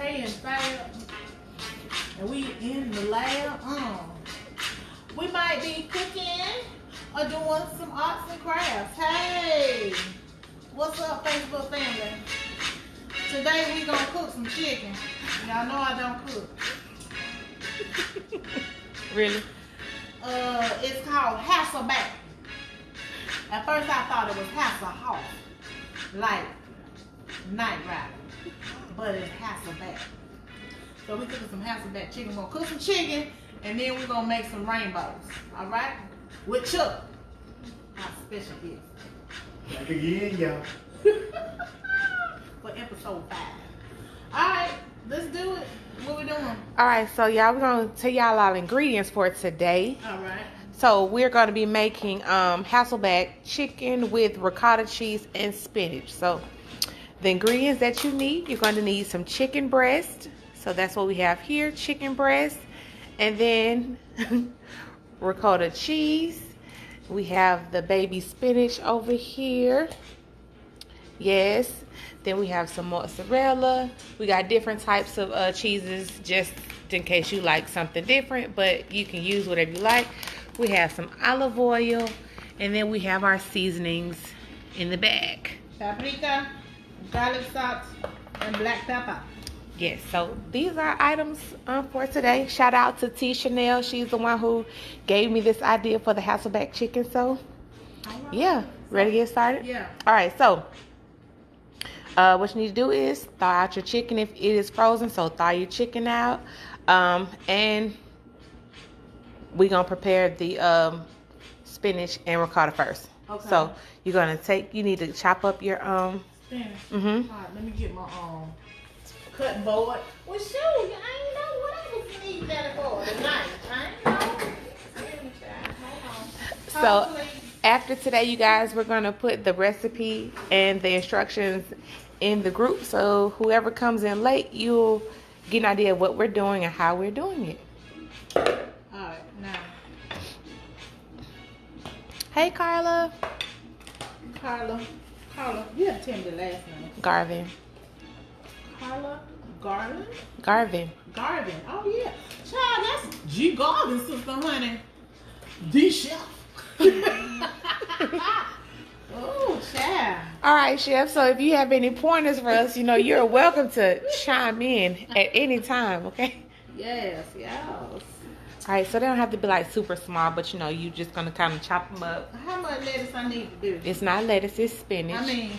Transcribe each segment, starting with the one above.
KAE and FAB, and we in the lab. We might be cooking or doing some arts and crafts. Hey, what's up, Facebook family? Today we gonna cook some chicken. Y'all know I don't cook. Really? It's called Hasselback. At first I thought it was Hasselhoff, like Night Rider, but it's Hasselback. So we cooking some Hasselback chicken. We're gonna cook some chicken, and then we're gonna make some rainbows. All right? With Chuck, our special guest. Back again, y'all. For episode 5. All right, let's do it. What we doing? All right, so y'all, we're gonna tell y'all our ingredients for today. All right. So we're gonna be making Hasselback chicken with ricotta cheese and spinach. So the ingredients that you need, you're going to need some chicken breast. So that's what we have here, chicken breast, and then ricotta cheese. We have the baby spinach over here. Yes. Then we have some mozzarella. We got different types of cheeses, just in case you like something different, but you can use whatever you like. We have some olive oil, and then we have our seasonings in the bag. Paprika, garlic salt, and black pepper. Yes, so these are items for today. Shout out to T. Chanel. She's the one who gave me this idea for the Hasselback chicken. So, yeah, ready to get started? Yeah. All right, so what you need to do is thaw out your chicken if it is frozen. So thaw your chicken out, and we're gonna prepare the spinach and ricotta first. Okay. So you're gonna you need to chop up your Spinach. Mhm. All right, let me get my cutting board. Well, shoot, I ain't know what I was need that for. The knife. I ain't know. Hold on. So after today, you guys, we're gonna put the recipe and the instructions in the group. So whoever comes in late, you'll get an idea of what we're doing and how we're doing it. Alright, now. Hey, Carla. Carla, you have to tell me the last name. Garvin. Carla Garland? Garvin. Garvin. Oh, yeah. Child, that's G. Garvin's sister, honey. The chef. Oh, child. All right, Chef. So if you have any pointers for us, you're welcome to chime in at any time, okay? Yes. All right, so they don't have to be like super small, but you just gonna kind of chop them up. How much lettuce I need to do? It's not lettuce, it's spinach. I mean,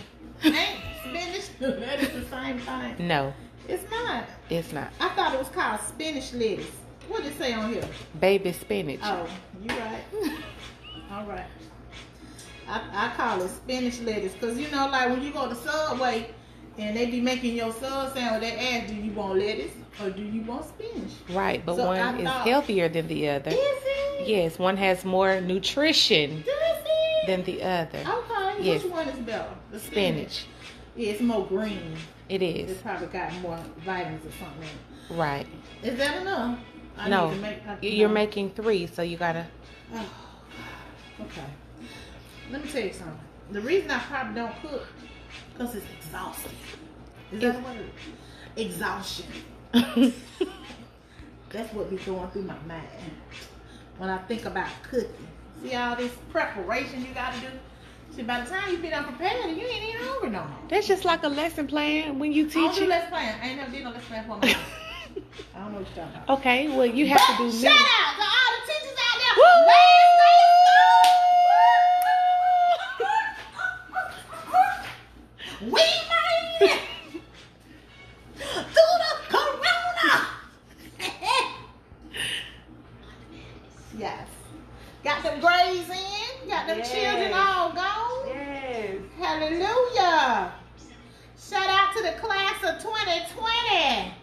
ain't spinach lettuce the same thing? No, It's not. it's not. I thought it was called spinach lettuce. What did it say on here? Baby spinach. Oh, you right. All right. I call it spinach lettuce because like when you go to Subway and they be making your sub sandwich, they ask, do you want lettuce or do you want spinach? Right, but So one I is thought- healthier than the other. Is it? Yes, one has more nutrition Does it? than the other. Okay. Yes. Which one is better? The Spinach. Yeah, it's more green. It is. It's probably got more vitamins or something in it. Right. Is that enough? I No, need to make, you're making 3, so you gotta. Oh, okay. Let me tell you something. The reason I probably don't cook, because it's exhausting. Is that a word? Exhaustion. That's what be going through my mind when I think about cooking. See all this preparation you got to do? See, by the time you be done prepared, you ain't even hungry no more. That's just like a lesson plan when you I don't teach do it. lesson plan. I ain't never did no lesson plan for my life. I don't know what you're talking about. Okay, well you have to do. Shout out to all the teachers out there. Woo! We made it through the corona. Yes. Got them grades in. Got them children all gone. Yes. Hallelujah. Shout out to the class of 2020.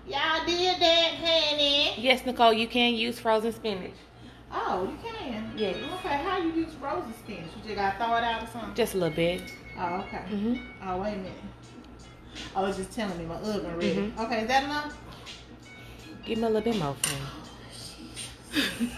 Y'all did that, honey. Yes, Nicole, you can use frozen spinach. Oh, you can? Yes. Okay, how you use frozen spinach? You just gotta throw it out or something? Just a little bit. Oh, okay. Mhm. Oh, wait a minute. I was just telling me my oven ready. Mhm. Okay, is that enough? Give me a little bit more, friend.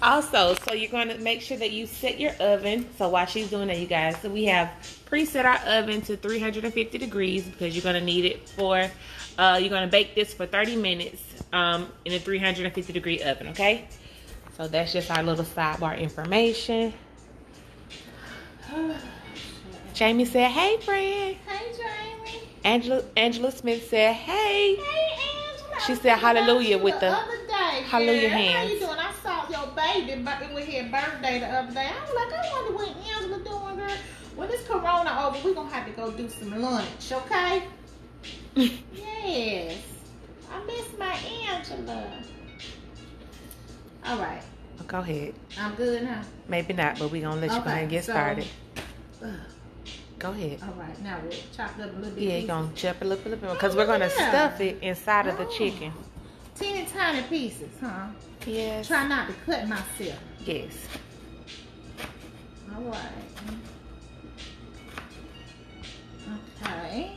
Also, so you're going to make sure that you set your oven. So while she's doing that, you guys, so we have preset our oven to 350 degrees because you're gonna need it for, you're gonna bake this for 30 minutes in a 350 degree oven, okay? So that's just our little sidebar information. Jamie said, hey, friend. Hey, Jamie. Angela Smith said, hey. Hey, Angela. She said hallelujah with the other day, hallelujah girl. hands. How you doing? I saw your baby when he had birthday the other day. I was like, I wonder what Angela doing, girl. When this corona over, we're going to have to go do some lunch, okay? Yes. I miss my Angela. All right. Go ahead. I'm good now. Maybe not, but we're going to let you go ahead and get started. Go ahead. All right. Now we'll chop it up a little bit. Yeah, you're going to chop it a little bit more because we're going to stuff it inside of the chicken. Teeny tiny pieces, huh? Yes. Try not to cut myself. Yes. All right. Okay.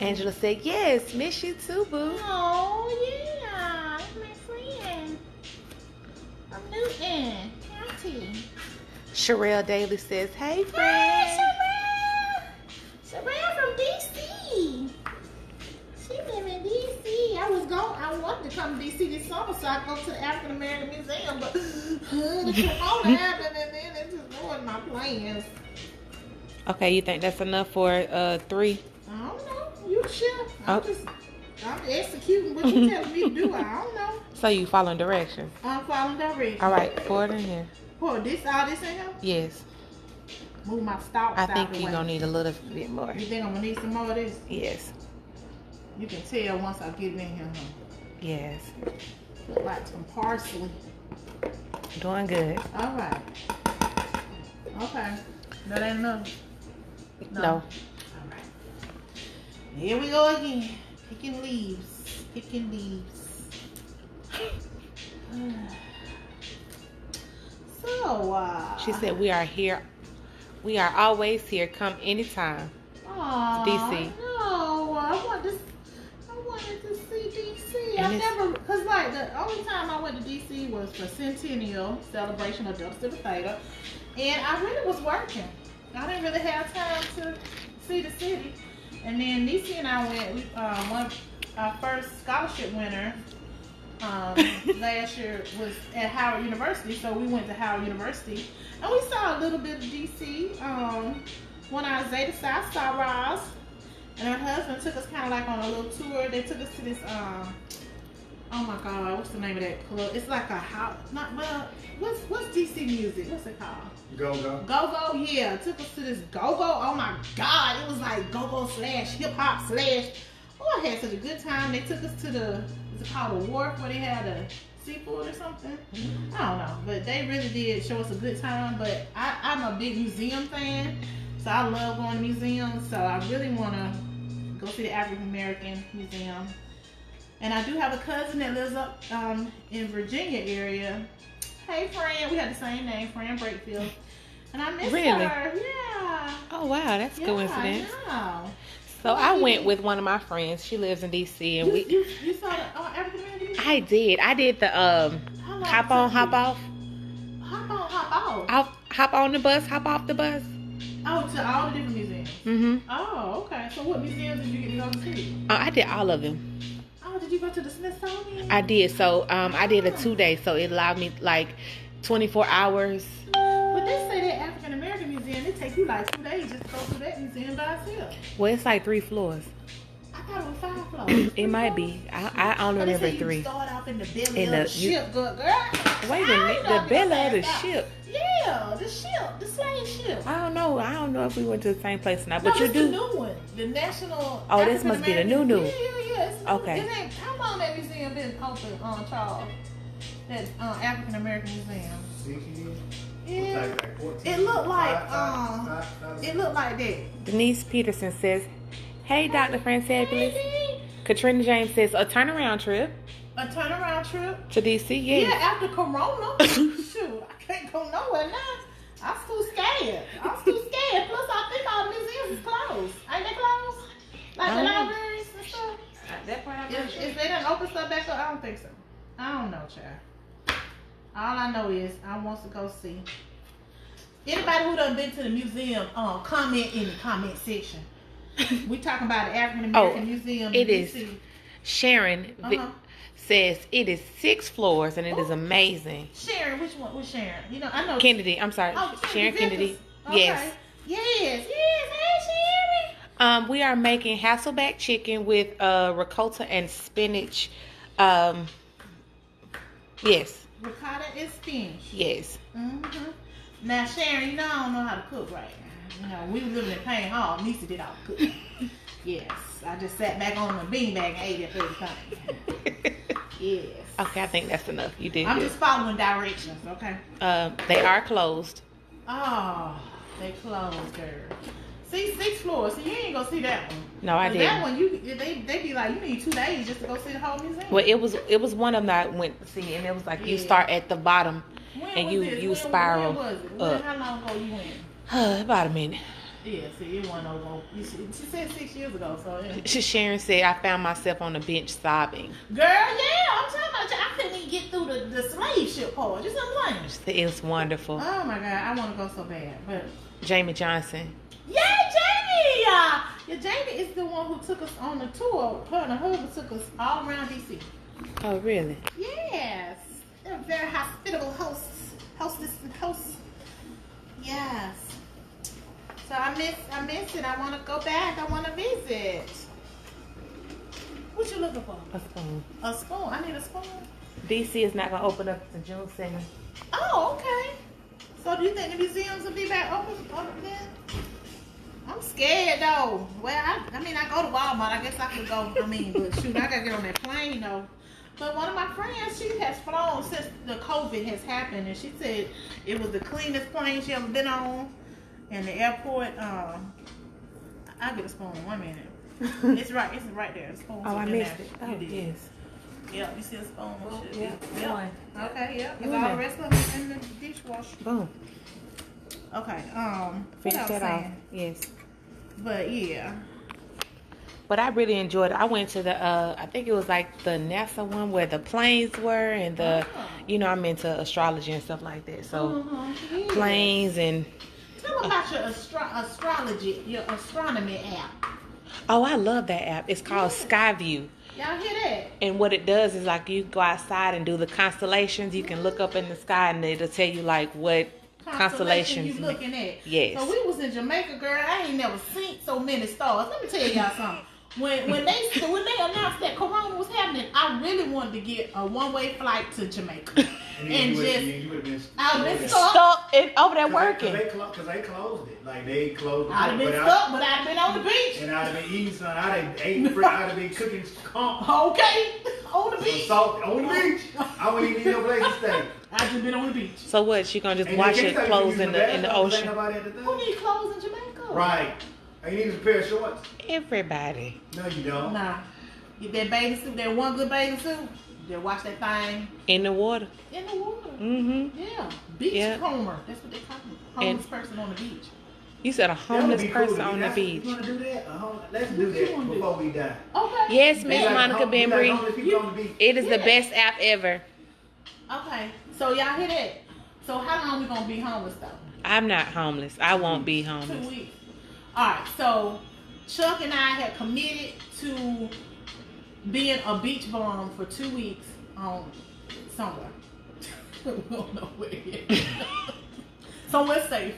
Angela said, yes, miss you too, boo. Oh, yeah. My friend. I'm Newton. County. Sherelle Daly says, hey, friend. Hey, Sherelle. Sherelle from D.C. She live in D.C. I wanted to come to D.C. this summer so I could go to the African American Museum, but the corona happened and then it just ruined my plans. Okay, you think that's enough for 3? I don't know. You the chef. I'm executing what you telling me to do. I don't know. So you following directions? I'm following directions. All right, pour it in here. Pour all this in here? Yes. Move my stalks I out think the you're way. going to need a little bit more. You think I'm going to need some more of this? Yes. You can tell once I get it in here, huh? Yes. Look like some parsley. Doing good. All right. Okay. That ain't enough? No. All right. Here we go again. Picking leaves. Picking leaves. So, she said, we are here. We are always here. Come anytime. Aw, DC. No, I wanted to see DC. I never, because like the only time I went to DC was for Centennial celebration of Delta Theta, and I really was working. I didn't really have time to see the city. And then Niecy and I went, we won our first scholarship winner last year was at Howard University, so we went to Howard University and we saw a little bit of DC. One of our Zeta Psi Roz and her husband took us kind of like on a little tour. They took us to this oh my god, what's the name of that club? It's like a house, not well. What's DC music? What's it called? Go-go. Go-go, yeah. Took us to this go-go. Oh my god, it was like go-go / hip-hop / oh, I had such a good time. They took us to the, is it called a wharf where they had a seafood or something? I don't know, but they really did show us a good time. But I'm a big museum fan, so I love going to museums. So I really want to go see the African American Museum. And I do have a cousin that lives up in Virginia area. Hey, Fran. We had the same name, Fran Brakefield. And I miss her. Yeah. Oh, wow. That's a coincidence. Yeah. So I went with one of my friends. She lives in DC, and you saw the African American Museum? I did. I did the hop on, hop off. Hop on, hop off. Hop on the bus, hop off the bus. Oh, to all the different museums. Mhm. Oh, okay. So what museums did you get to go to see? I did all of them. Oh, did you go to the Smithsonian? I did. So I did a 2-day, so it allowed me like 24 hours. But they say that African American Museum, it takes you like 2 days just to go through that museum by itself. Well, it's like 3 floors. I thought it was 5 floors. It might be. I only remember You 3. start off in the belly of the ship, girl. Wait a minute, the belly of the ship. Yeah, the ship, the slave ship. I don't know if we went to the same place or not, but no, you it's do. The new one, the national. Oh, this must be the new. Yeah. Okay. It ain't, how long that museum been open, Charles? That African American Museum. Yeah. It looked like that. Denise Peterson says, "Hey, Dr. Franctabulous." Katrina James says, "A turnaround trip." A turnaround trip to DC, yes. Yeah, after Corona. Shoot, I can't go nowhere now. I'm too scared. Plus, I think all the museums is closed. Ain't they closed? Like the libraries and stuff? That part I'm not sure. If they done open stuff back up, I don't think so. I don't know, child. All I know is I want to go see. Anybody who done been to the museum, comment in the comment section. We talking about the African American Museum. It is. Sharon says it is 6 floors and it is amazing. Sharon, which one? Which Sharon? You know, I know. Kennedy. I'm sorry. Sharon Kennedy. Okay. Yes. Yes. Hey, Sharon. We are making Hasselback chicken with ricotta and spinach. Yes. Ricotta and spinach. Yes. Now, Sharon, you know I don't know how to cook right. You know, we were living in Payne Hall. Nisa did all the cooking. Yes. I just sat back on the beanbag and ate it everything. Yes. Okay, I think that's enough. You did. I'm just following directions, okay? They are closed. Oh, they closed, girl. See, 6 floors. So you ain't gonna see that one. No, I didn't. That one, they be like, you need 2 days just to go see the whole museum. Well, it was one of them that I went to see, and it was like you start at the bottom and you spiral up. How long ago you went? About a minute. Yeah, see, it wasn't over. She said 6 years ago, so yeah. Sharon said I found myself on the bench sobbing. Girl, yeah, I'm talking about you. I couldn't even get through the slave ship part. Just unplaying. It was wonderful. Oh my God, I want to go so bad. But Jamie Johnson. yeah, Jamie. Yeah, Jamie is the one who took us on the tour. Her and her husband took us all around DC. Oh, really? Yes, they're very hospitable hostess and hosts. Yes. So I miss it. I want to go back. I want to visit. What you looking for? A spoon. A spoon. I need a spoon. DC is not gonna open up to June 2nd. Oh, okay. So do you think the museums will be back open then? I'm scared though. Well, I mean, I go to Walmart. I guess I could go. But shoot, I gotta get on that plane though. But one of my friends, she has flown since the COVID has happened, and she said it was the cleanest plane she ever been on. In the airport, I'll get a spoon in 1 minute. It's right there. The spoon. Oh, I missed it. Oh, yes. Yeah, you see a spoon and shit. Yeah. Okay, yeah. Because all the rest of them in the dishwasher. Boom. Okay, Finish that off. Yes. But yeah. But I really enjoyed it. I went to the, I think it was like the NASA one where the planes were and the, you know, I'm into astrology and stuff like that. So planes and. Tell them about your your astronomy app. Oh, I love that app. It's called Skyview. Y'all hear that? And what it does is like you go outside and do the constellations. You can look up in the sky and it'll tell you like what constellations you looking at. Yes. So we was in Jamaica, girl. I ain't never seen so many stars. Let me tell y'all something. When they announced that Corona was happening, I really wanted to get a one-way flight to Jamaica. And just, I would been stuck over there working. Because they closed it. Like, they closed it. I'd have been stuck, but I'd have been on the beach. And I'd have been eating something. I'd have been cooking comp. Okay. On the beach. Salt on the beach. I wouldn't even need no place to stay. I just been on the beach. So what? She gonna just wash it clothes in the ocean? Who need clothes in Jamaica? Right. You need a pair of shorts. Everybody. No, you don't. Nah. Get that bathing suit, that one good bathing suit. Just wash that thing. In the water. In the water. Mm-hmm. Yeah. Beach homer. That's what they call them. Homeless person on the beach. You said a homeless person on the beach. You want to do that? Let's do that before we die. Okay. Yes, Miss Monica Bembry. It is the best app ever. Okay. So y'all hear that? So how long we gonna be homeless though? I'm not homeless. I won't be homeless. 2 weeks. Alright, so Chuck and I had committed to being a beach bum for 2 weeks on somewhere. We don't know where yet. Somewhere safe.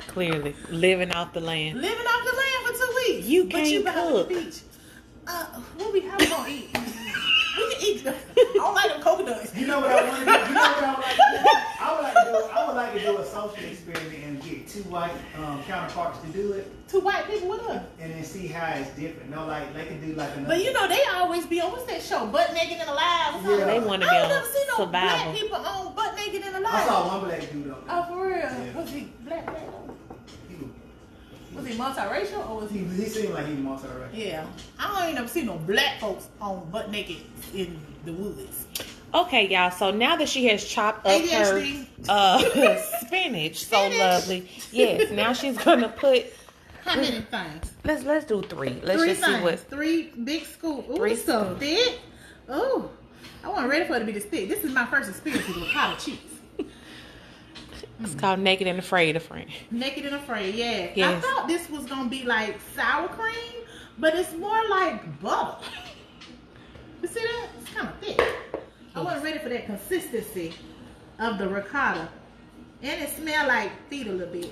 Clearly. Living off the land. Living off the land for 2 weeks. You can't cook. The beach. How we gonna eat? We can eat. I don't like them coconuts. You know what I want to do? You know what I would like to do? I would like to do a social experiment and get 2 white counterparts to do it. 2 white people with us. And then see how it's different. No, like they can do like another. But you know they always be on what's that show? Butt Naked and Alive or something. Yeah, they want to be I on never seen no Survival. black people on Butt Naked and Alive. I saw one black dude though. Oh, for real? Yeah. Was he black? Was he multiracial or was he? He seemed like he was multiracial. Yeah. I ain't never seen no black folks on Butt Naked in the woods. Okay, y'all. So now that she has chopped up her spinach, so lovely. Yes. Now she's gonna put. How many things? Let's do 3. Let's three just things. see what. 3 big scoops. Ooh, 3 it's so thick. Ooh, I wasn't ready for it to be this thick. This is my first experience with ricotta cheese. It's called Naked and Afraid, friend. Naked and Afraid, yeah. Yes. I thought this was gonna be like sour cream, but it's more like butter. You see that? It's kind of thick. I wasn't ready for that consistency of the ricotta. And it smelled like feet a little bit.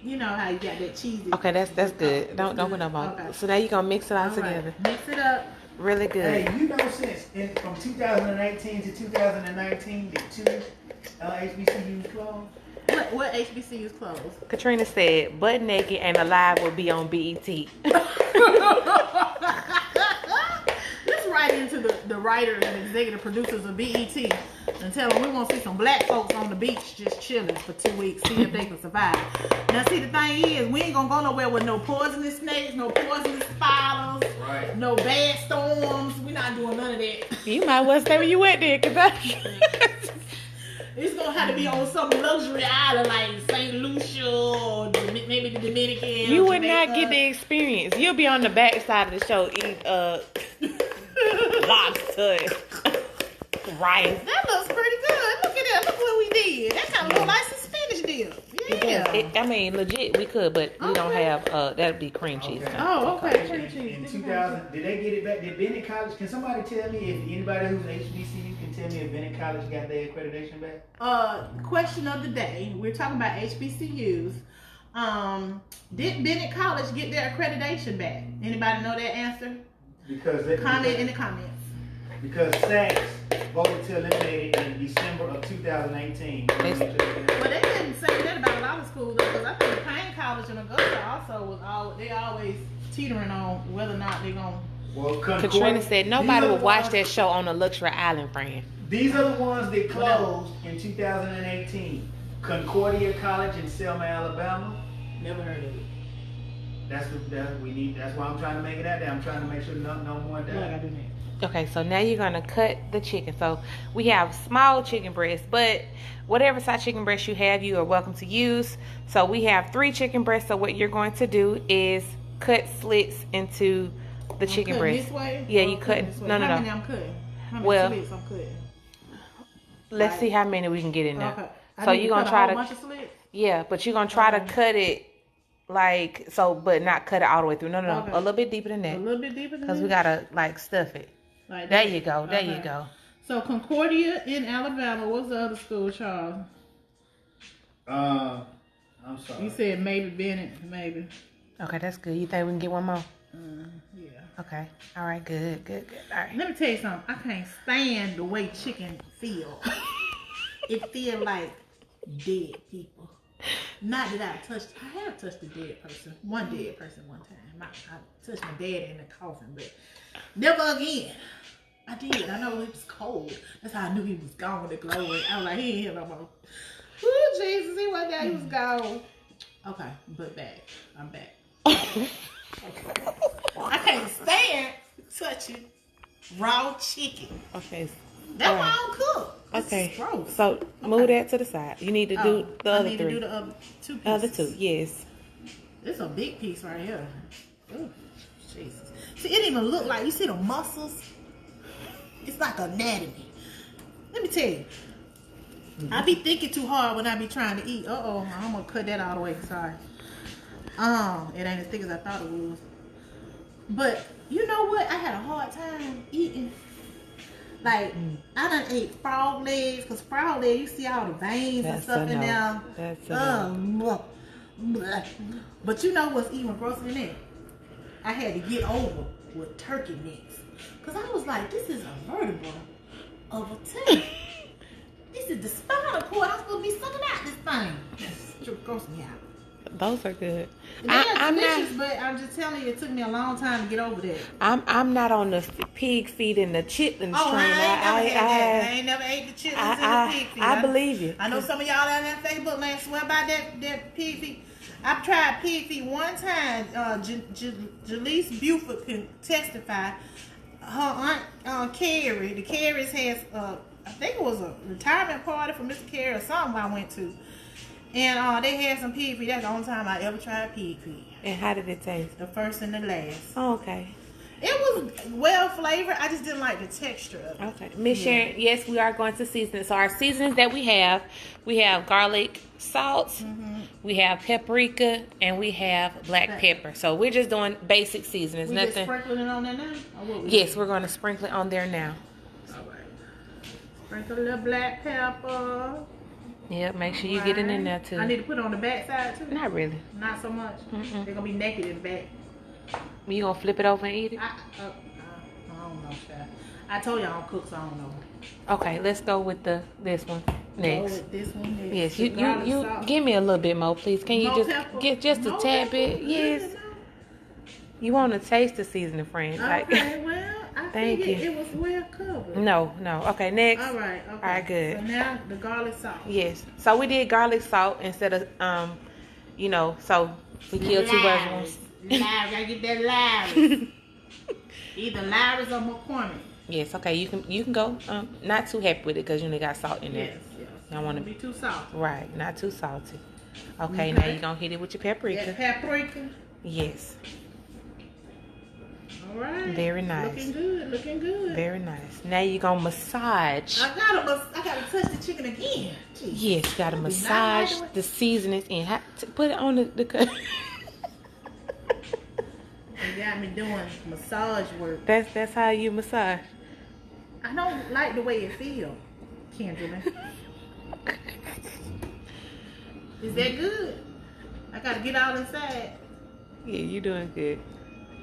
You know how you got that cheesy. Okay, that's good. Don't put no more. Okay. So now you're gonna mix it all All together. right. Mix it up. Really good. Hey, you know, from 2018 to 2019, the two HBCUs closed. What HBCUs closed? Katrina said, "Butt naked and alive will be on BET." Let's write into the writers and executive producers of BET and tell them we want to see some black folks on the beach just chilling for 2 weeks, see if they can survive. Now, see, the thing is, we ain't gonna go nowhere with no poisonous snakes, no poisonous spiders, Right. no bad storms. We're not doing none of that. You might well stay where you went there, cause It's gonna have to be on some luxury island like St. Lucia or maybe the Dominican. you or would not Jamaica. get the experience. You'll be on the back side of the show eating lobster, rice. That looks pretty good. Look at that. Look what we did. That kind of look like some spinach dip. Yeah. I mean, legit, we could, but we don't have. That'd be cream cheese. Okay. Oh, okay. Cream cheese. In 2000, did they get it back? Did Bennett College? Can somebody tell me if anybody who's HBCU can tell me if Bennett College got their accreditation back? Question of the day. We're talking about HBCUs. Did Bennett College get their accreditation back? Anybody know that answer? Because they, Comment in the comments. Because Sachs voted to eliminate it in December of 2018. Well, they didn't say that about a lot of schools though, because I think Payne College and Augusta also they always teetering on whether or not they're gonna. Well, Katrina said nobody would watch that show on a luxury island, friend. These are the ones that closed in 2018. Concordia College in Selma, Alabama. Never heard of it. That's why I'm trying to make it out there. I'm trying to make sure no more What I die. do next? Okay, so now you're gonna cut the chicken. So we have small chicken breasts, but whatever size chicken breast you have, you are welcome to use. So we have 3 chicken breasts. So what you're going to do is cut slits into the chicken breast. This way? Yeah, Or you I'm cut. cutting this way? No. How many I'm cutting? How many Well, slits I'm cutting? Let's see how many we can get in there. Okay. So you're gonna try to, bunch of slits? yeah, but you're gonna try to cut it like so, but not cut it all the way through. No, Okay. a little bit deeper than A that, little bit deeper than because we that? gotta like stuff it. Like There that? you go. There you Okay. go. So Concordia in Alabama. What's the other school, Charles? I'm sorry. You said maybe Bennett, maybe. Okay, that's good. You think we can get one more? Yeah. Okay. All right. Good. All right. Let me tell you something. I can't stand the way chicken feel. It feel like dead people. Not that I have touched a dead person. One dead person one time. I touched my dad in the coffin, but never again. I did. I know it was cold. That's how I knew he was gone with the glory. I was like, he ain't here no more. Ooh, Jesus, he wasn't there. He was gone. Okay, but back. I'm back. I can't stand touching raw chicken. Okay. That's All why right. I don't cook. This Okay. is gross. So move that to the side. You need to do the I other need 3. to do the other 2 pieces. Other 2. Yes. This is a big piece right here. Ooh, Jesus. See, it even look like, you see the muscles? It's like anatomy. Let me tell you. I be thinking too hard when I be trying to eat. Uh-oh, I'm gonna cut that all the way. Sorry. It ain't as thick as I thought it was. But you know what? I had a hard time eating. Like, I done ate frog legs, because frog legs, you see all the veins and That's stuff a in no. there. That's a no. Bleh. But you know what's even grosser than that? I had to get over with turkey necks. Because I was like, this is a vertebra of a tooth. This is the spinal cord. I'm supposed to be sucking out this thing. That's gross me out. Those are good. They're I'm delicious, not. but I'm just telling you, it took me a long time to get over that. I'm not on the pig feet and the chitlins Oh, train. I ain't never ate the chitlins and the pig feet. I believe you. I know some of y'all out there on Facebook land swear by that pig feet. I've tried pig feet one time. Jaleese Buford can testify. Her aunt Carrie, the Carries has, I think it was a retirement party for Mr. Carey or something I went to. And they had some pig feet. That's the only time I ever tried pig feet. And how did it taste? The first and the last. Oh, okay. It was well flavored. I just didn't like the texture of it. Okay, Miss Sharon, yes, we are going to season it. So our seasonings that we have garlic salt, we have paprika, and we have black pepper. So we're just doing basic seasonings. We nothing. just sprinkling it on there now? Or what Yes, we're going to sprinkle it on there now. All right. Sprinkle a little black pepper. Yep, make sure you get it in there too. I need to put it on the back side too? Not really. Not so much? They're going to be naked in the back. You going to flip it over and eat it? I don't know, Chef. I told you I don't cook, so I don't know. Okay, let's go with this one next. Go with this one next. Yes, you Salt. give me a little bit more, please. Can you More just pepper? get just a More tad pepper? bit? Yes. Really, no? You want to taste the seasoning, friend? Okay, well, I Thank figured you. it was well covered. No. Okay, next. All right, okay. All right, good. So now the garlic sauce. Yes. So we did garlic salt instead of so we killed two birds with one. Larry, gotta get that Larry. Either Larry's or McCormick. Yes. Okay. You can go. Not too happy with it because you only got salt in there. Yes. I want to be too salty. Right. Not too salty. Okay. Now you're gonna hit it with your paprika. Yeah, paprika. Yes. All right. Very nice. Looking good. Very nice. Now you're gonna massage. I gotta touch the chicken again. Jeez. Yes. You gotta massage the seasonings in. Put it on the cut. You got me doing massage work. That's how you massage. I don't like the way it feels, Kendra. Is that good? I gotta get all inside. Yeah, you doing good.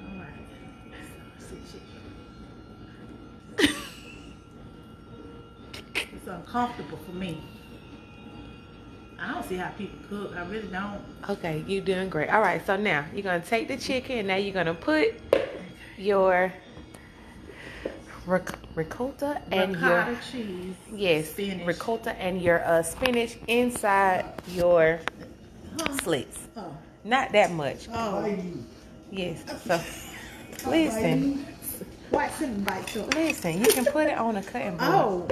All right. It's uncomfortable for me. I don't see how people cook. I really don't. Okay, you doing great. All right, so now you're gonna take the chicken and now you're gonna put your ricotta and ricotta your cheese. Spinach. ricotta and your spinach inside your slits. Oh. Not that much. Oh. Yes. So listen, What's in the bite too? listen. You can put it on a cutting board. Oh.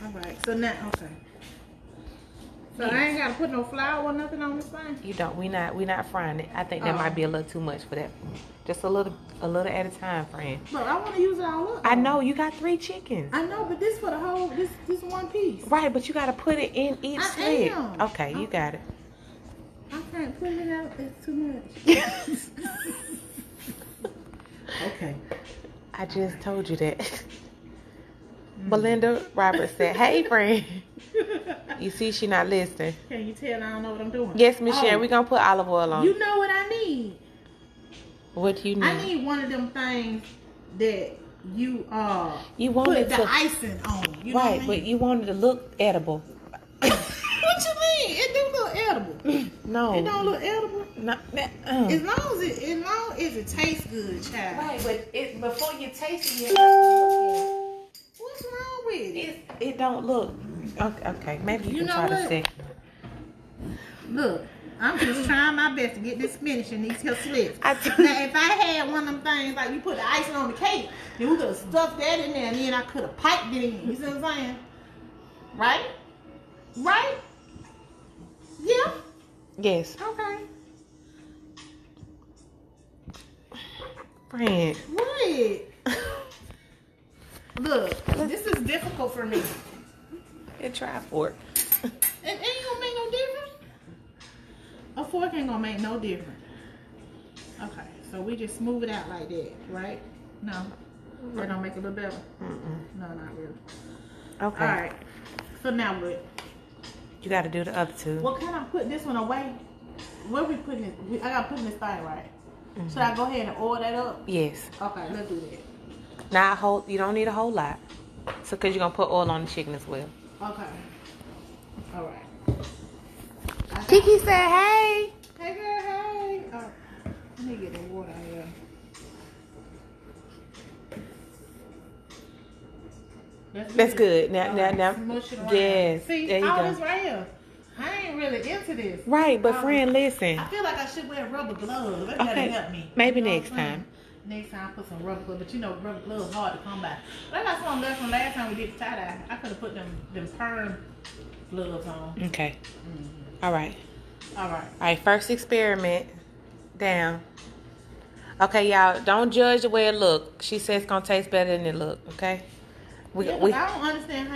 All right. So now, okay. So I ain't gotta put no flour or nothing on this thing. You don't. We not frying it. I think that might be a little too much for that. Just a little at a time, friend. But I want to use it all up. I know you got 3 chickens. I know, but this for the whole. This one piece. Right, but you got to put it in each slit. am. Okay, you got it. I can't put it out. It's too much. Okay. I just told you that. Belinda Roberts said, "Hey, friend." You see, she not listening. Can you tell I don't know what I'm doing? Yes, Miss Sharon, we gonna put olive oil on. You know what I need? What do you need? I need one of them things that you want put it the to icing on. You know right, what I mean? but you want it to look edible. What you mean? It do look edible. No, It don't look edible. Not, As long as it tastes good, child. right, but before you taste it, you have to look at it. What's wrong with it? It don't look. Okay, maybe you can know try what? to see. Look, I'm just trying my best to get this spinach in these here slits. I Now, if I had one of them things like you put the icing on the cake, then we could have stuffed that in there, and then I could have piped it in. You see what I'm saying? Right? Right? Yeah. Yes, Okay. friend. What? Look, this is difficult for me. Try fork. It ain't gonna make no difference. A fork ain't gonna make no difference. Okay, so we just smooth it out like that, right? No, that don't make it a little better. No, not really. Okay. All right. So now what? You got to do the other two. Well, can I put this one away? Where we putting it? I gotta put this thing right. Should I go ahead and oil that up? Yes. Okay, let's do that. Now you don't need a whole lot. So, because you're going to put oil on the chicken as well. Okay. All right. Kiki said, hey. Hey, girl, hey. Oh, let me get the water here. That's good. Now, Smush it around. yes. See, there you all go. this right here. I ain't really into this. Right, but friend, listen. I feel like I should wear rubber gloves. That Okay, gotta help me. maybe You know next what I'm saying? time. Next time, I put some rubber gloves. But you know, rubber gloves hard to come by. But I got some left from last time we did the tie dye. I could have put them perm gloves on. Okay. All right. All right. All right, first experiment down. Okay, y'all, don't judge the way it look. She says it's gonna taste better than it look. Okay. I don't understand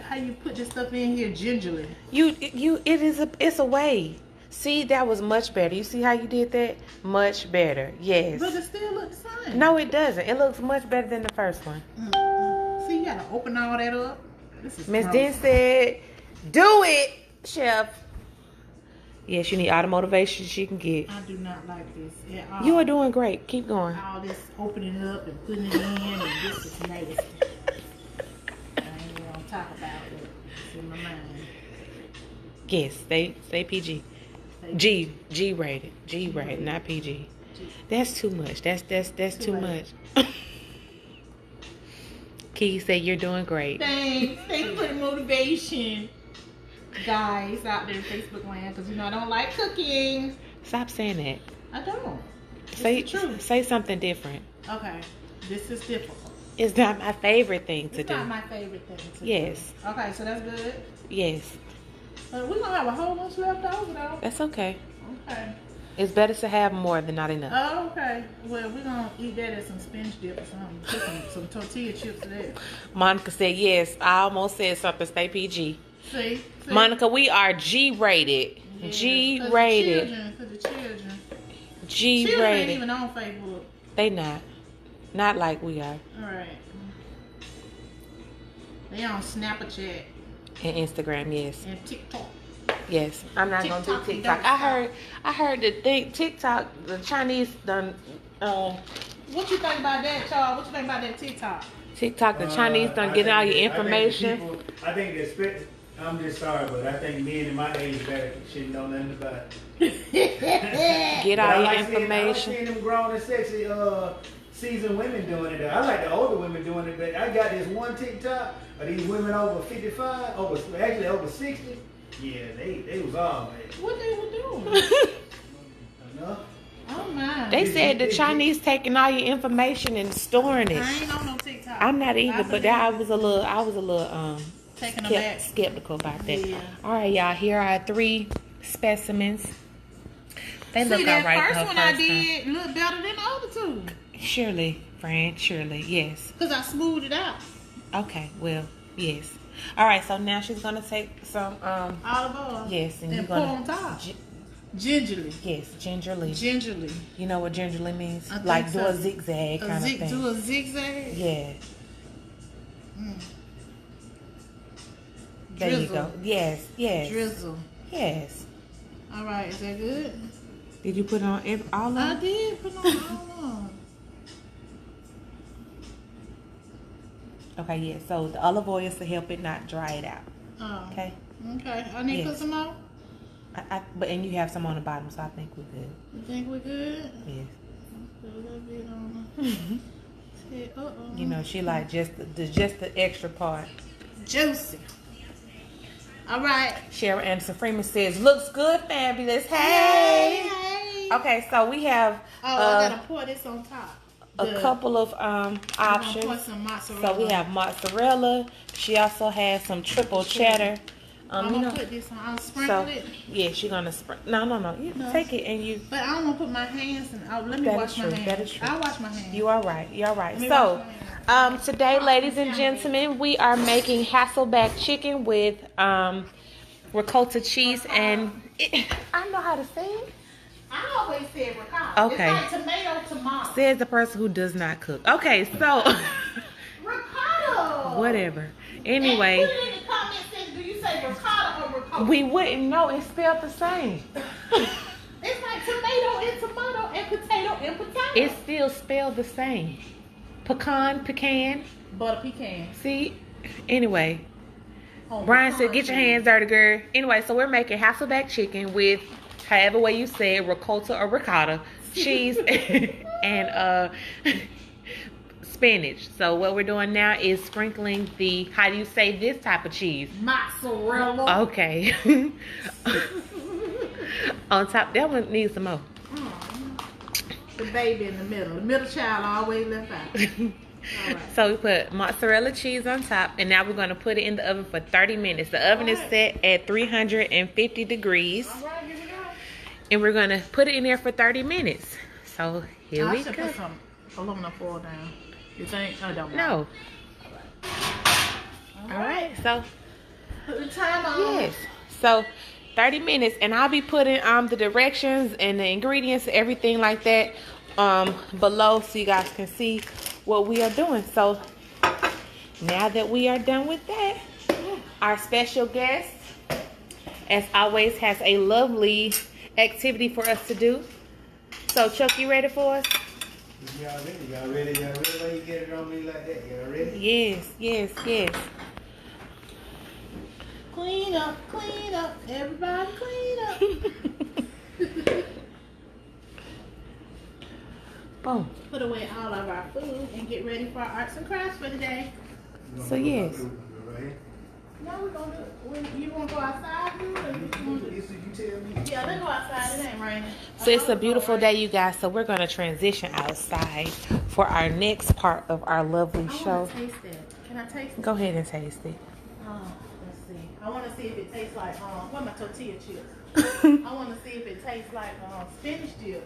how you put this stuff in here gingerly. It's a way. See, that was much better. You see how you did that? Much better. Yes. But it still looks the same. No, it doesn't. It looks much better than the first one. See, you gotta open all that up. This is Miss gross. Den said, "Do it, chef." Yes, you need all the motivation she can get. I do not like this at all. You are doing great. Keep going. All this opening up and putting it in, and this is nasty. I ain't gonna talk about it. It's in my mind. Yes, say PG. G rated. G rated, not PG. That's too much. That's too much. Key said you're doing great. Thanks. Thanks for the motivation, guys out there in Facebook land. Because I don't like cooking. Stop saying that. I don't. It's the truth. Say something different. Okay, this is difficult. It's not my favorite thing to It's do. not my favorite thing to do. Yes. Okay, so that's good. Yes. We're gonna have a whole bunch left over though. That's okay. Okay. It's better to have more than not enough. Oh, okay. Well, we're gonna eat that as some spinach dip or something. Put some tortilla chips to that. Monica said yes. I almost said something. Stay PG. See? Monica, we are G rated. Yeah, G for rated. For the children. G Children ain't rated. even on Facebook. They not like we are. All right. They on Snapchat And Instagram, yes. and TikTok. Yes, I'm not gonna do TikTok, TikTok. I heard the thing TikTok. The Chinese done. What you think about that, y'all? What you think about that TikTok? TikTok. The Chinese done getting all your information. I think I'm just sorry, but I think men in my age better shouldn't know nothing about it. Get all your I information. like seeing them grown and sexy seasoned women doing it. I like the older women doing it, but I got this one TikTok of these women over 55, actually over 60. Yeah, they was all man. What they were doing? Enough. Oh my. They said the Chinese taking all your information and storing it. I ain't on no TikTok. I'm not either, but I was a little taking them back. skeptical about that. Yeah. All right, y'all. Here are 3 specimens. They look See, that alright. first one I did look better than the other two. Surely, friend. Surely, yes. Cause I smoothed it out. Okay. Well, yes. All right. So now she's gonna take some Olive oil. Yes, and And you're pour gonna on top. Gingerly. yes, gingerly. Gingerly. You know what gingerly means? I think Like do so. a zigzag kind of thing. Do a zigzag. Yeah. Mm. There you Drizzle. go. Yes. Yes. Drizzle. Yes. All right, is that good? Did you put on all of I them? did put on all on. Okay, yeah. So the olive oil is to help it not dry it out. Oh. Okay. Okay. I need to put Yes. some more. But and you have some on the bottom, so I think we're good. You think we're good? Yes. Put a little bit on. Say, You know, she like just the extra part. Juicy. All right. Cheryl Anderson Freeman says, "Looks good, fabulous." Hey. Hey. Okay, so we have Oh, I gotta pour this on top. a couple of Pour options. some mozzarella. So we have mozzarella. She also has some triple cheddar. I'm You gonna know, put this on. I'll sprinkle so it. yeah, she's gonna sprinkle. No. You No. take it and you. But I don't want to put my hands in. Oh, let me That wash is my true. hands. That is true. I'll wash my hands. You are right. You're right. Let me So, wash my hands. today, ladies and gentlemen, we are making Hasselback chicken with ricotta cheese and I know how to say it. I always say ricotta. Okay. It's like tomato. Says the person who does not cook. Okay, so Ricotta. whatever. And Anyway, put it in the comment section. Do you say ricotta or ricotta? we wouldn't know. It's spelled the same. It's like tomato and potato and potato. It's still spelled the same. Pecan. butter pecan. See? Anyway, Oh, Brian said, pecan get your cheese. hands dirty, girl. Anyway, so we're making Hasselback chicken with however way you say it, ricotta or ricotta, cheese, and spinach. So what we're doing now is sprinkling the, how do you say this type of cheese? Mozzarella. Okay. On top, that one needs some more. The baby in the middle. The middle child always left out. All right. So we put mozzarella cheese on top, and now we're going to put it in the oven for 30 minutes. The oven is set at 350 degrees, All right, here we go. and we're going to put it in there for 30 minutes. So here I we should go. put some aluminum foil down. You think? I don't. No. All right. So Put the time on. yes. So 30 minutes, and I'll be putting the directions and the ingredients, everything like that, below so you guys can see what we are doing. So now that we are done with that, our special guest, as always, has a lovely activity for us to do. So Chuck, you ready for us? Y'all ready? Y'all ready? Y'all ready? Why you get it on me like that? Y'all ready? Yes, yes, yes. Clean up, everybody clean up. Boom. Put away all of our food and get ready for our arts and crafts for today. So yes. Now we're gonna do it. You wanna go outside? Or you wanna do it? You tell me. Yeah, let's go outside. It ain't raining. So it's a beautiful day, you guys. So we're going to transition outside for our next part of our lovely I show. wanna taste it. Can I taste it? Go ahead and taste it. Let's see. I wanna see if it tastes like what my tortilla chips. I wanna see if it tastes like spinach dip.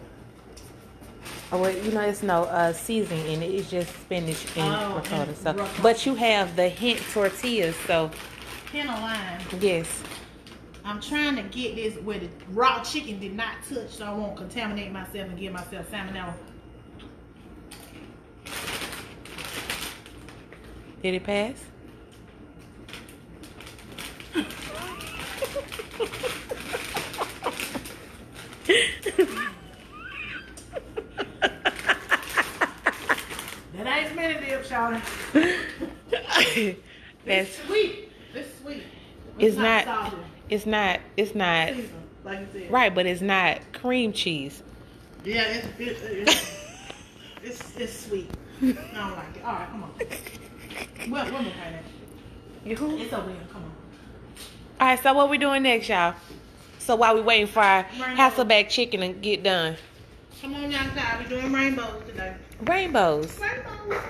Oh, well, you know, it's no seasoning in it. It's just spinach and ricotta. So, ricotta. but you have the hint tortillas. So Hint of lime. yes. I'm trying to get this where the raw chicken did not touch, so I won't contaminate myself and give myself salmonella. Did it pass? That ain't spinach dip, Shawty. That's Sweet. It's sweet. It's not. salty. It's not Seasoned, like you said. right, but it's not cream cheese. Yeah, it's sweet. I don't like it. All right, come on. What more pineapple? It's over here. Come on. All right, so what we doing next, y'all? So while we waiting for our Rainbow. Hasselback chicken to get done. Come on down side. We're doing rainbows today. Rainbows. Rainbows.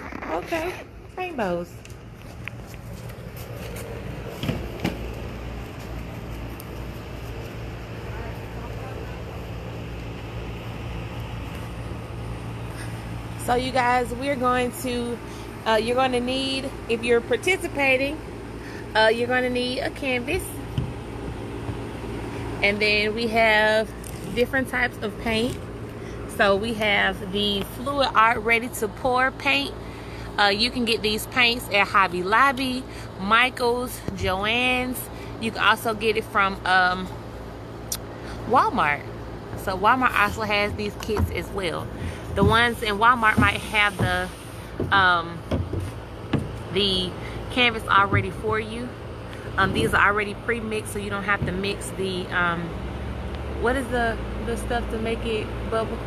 Okay, rainbows. So you guys, we're going to, you're going to need, if you're participating, you're going to need a canvas. And then we have different types of paint. So we have the Fluid Art Ready to Pour paint. You can get these paints at Hobby Lobby, Michael's, Joann's. You can also get it from Walmart. So Walmart also has these kits as well. The ones in Walmart might have the canvas already for you. These are already pre-mixed, so you don't have to mix the what is the stuff to make it bubble?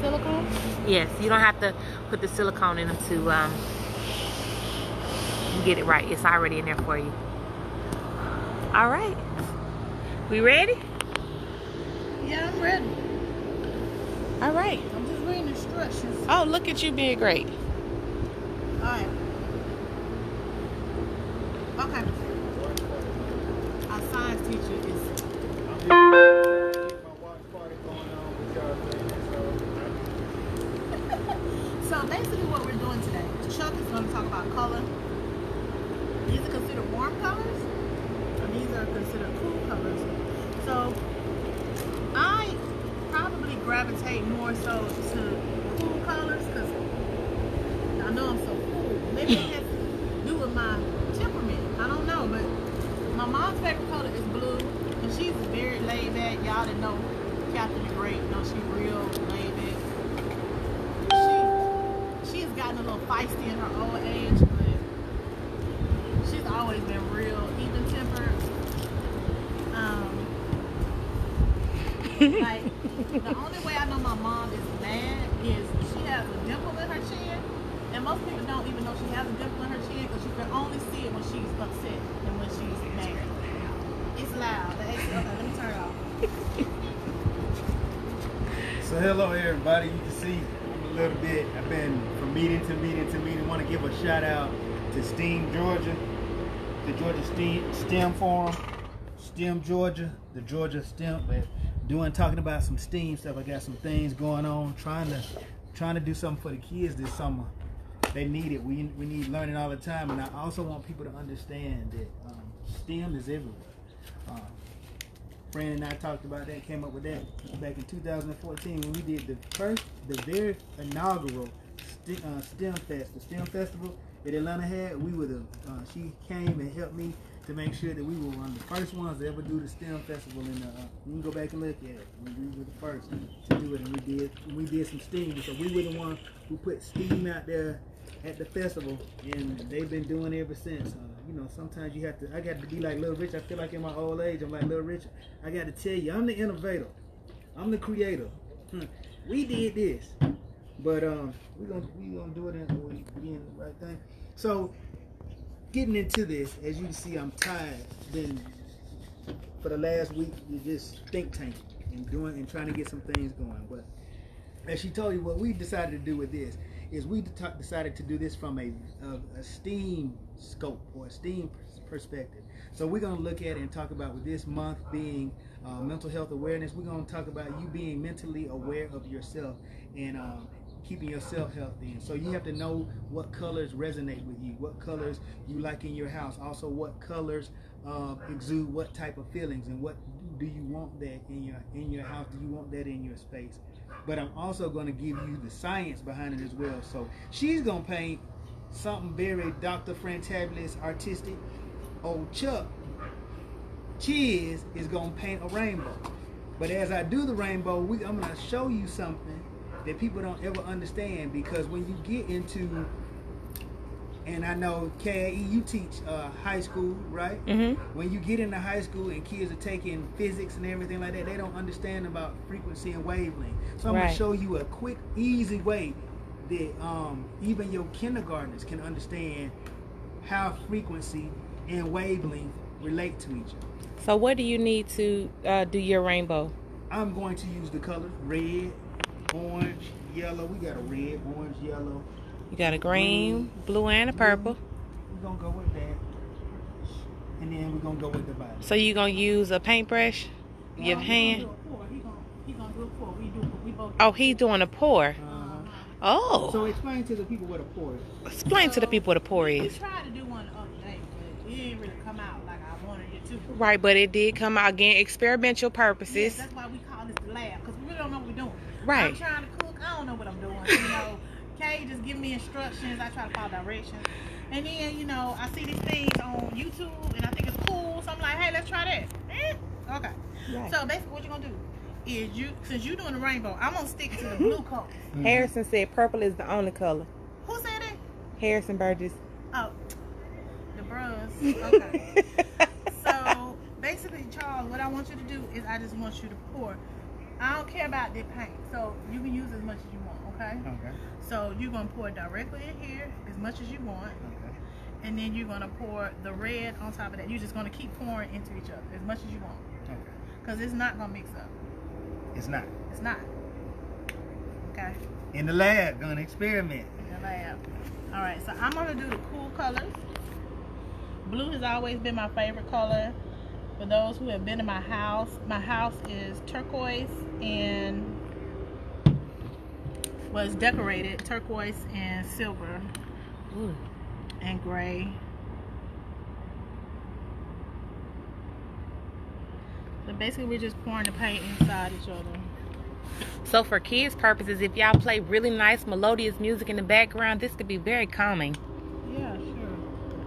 Silicone? Yes, you don't have to put the silicone in them to get it right. It's already in there for you. All right, we ready? Yeah, I'm ready. All right. I'm just reading instructions. Oh, look at you being great. All right. Okay. Our science teacher is. So basically, what we're doing today, Chuck is going to talk about color. These are considered warm colors, and these are considered cool colors. So I probably gravitate more so to cool colors because I know I'm so cool. Maybe it has to do with my temperament. I don't know, but my mom's favorite color is blue, and she's very laid back. Y'all that know Captain the Great know she's real laid back. She has gotten a little feisty in her old age, but she's always been real even tempered. Like, the only way I know my mom is mad is she has a dimple in her chin, and most people don't even know she has a dimple in her chin because you can only see it when she's upset and when she's mad. It's loud. The AC, okay, let me turn it off. So hello everybody, you can see a little bit, I've been from meeting to meeting to meeting. Want to give a shout out to STEAM Georgia, the Georgia STEM Forum, STEM Georgia, the Georgia STEM, talking about some STEAM stuff. I got some things going on, trying to do something for the kids this summer. They need it. We need learning all the time, and I also want people to understand that STEM is everywhere. Fran and I talked about that, came up with that back in 2014 when we did the very inaugural STEM Fest, the STEM Festival that Atlanta had. We were she came and helped me to make sure that we were one of the first ones to ever do the STEM Festival. You can go back and look at it. We were the first to do it, and we did some STEAM. So we were the ones who put STEAM out there at the festival, and they've been doing it ever since. Sometimes I got to be like Little Rich. I feel like in my old age, I'm like Little Rich. I got to tell you, I'm the innovator. I'm the creator. We did this, but we gonna do it in the right thing. So, getting into this, as you can see, I'm tired. Been for the last week, you just think tanking and trying to get some things going. But as she told you, what we decided to do with this is we decided to do this from a STEAM scope or a STEAM perspective. So we're going to look at it and talk about, with this month being mental health awareness, we're going to talk about you being mentally aware of yourself and keeping yourself healthy. And so you have to know what colors resonate with you, what colors you like in your house, also what colors exude what type of feelings, and what do you want that in your house, do you want that in your space. But I'm also going to give you the science behind it as well. So she's going to paint something very Dr. Fantabulous, artistic. Old Chuck Chiz is going to paint a rainbow. But as I do the rainbow, I'm going to show you something that people don't ever understand, because when you get into, and I know KAE, you teach high school, right? Mm-hmm. When you get into high school and kids are taking physics and everything like that, they don't understand about frequency and wavelength. So I'm going to show you a quick, easy way that even your kindergartners can understand how frequency and wavelength relate to each other. So what do you need to do your rainbow? I'm going to use the colors red, orange, yellow. We got a red, orange, yellow. You got a green, blue, and a purple. We're going to go with that. And then we're going to go with the body. So you're going to use a paintbrush? Your hand? He's going to do a pour. We both. Oh, he's doing a pour. Oh. So explain to the people what a pour is. Explain to the people what a pour We is. tried to do one the other day, but it didn't really come out like I wanted it to. Right, but it did come out, again, experimental Yes, purposes. that's why we call this the lab, because we really don't know what we're doing. Right. I'm trying to cook. I don't know what I'm doing. Kay just give me instructions. I try to follow directions. And then, I see these things on YouTube, and I think it's cool. So I'm like, hey, let's try that. Okay. Right. So basically what you're going to do is, since you're doing the rainbow, I'm going to stick to the blue colors. Harrison said purple is the only color. Who said that? Harrison Burgess. Oh, the bros. Okay. So basically, Charles, what I want you to do is I just want you to pour. I don't care about the paint, so you can use as much as you want, okay? Okay. So you're going to pour directly in here as much as you want. Okay. And then you're going to pour the red on top of that. You're just going to keep pouring into each other as much as you want. Okay. Because it's not going to mix up. It's not. It's not. Okay? In the lab, gonna experiment. In the lab. Alright, so I'm going to do the cool colors. Blue has always been my favorite color. For those who have been to my house is turquoise and was decorated turquoise and silver. Ooh. And gray. So basically we're just pouring the paint inside each other. So for kids' purposes, if y'all play really nice melodious music in the background, this could be very calming. Yeah,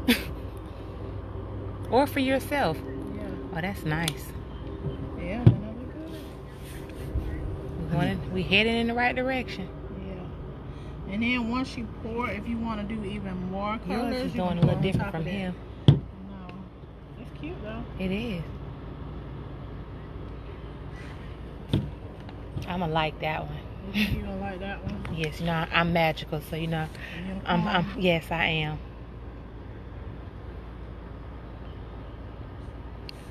sure. Or for yourself. Yeah. Oh, that's nice. Yeah, We heading in the right direction. yeah. And then once you pour, if you want to do even more colors, Yours is you doing can a pour little on different top from of that. him. No, it's cute though. It is. I'ma like that one. You gonna like that one? Yes, I'm magical, so yes, I am.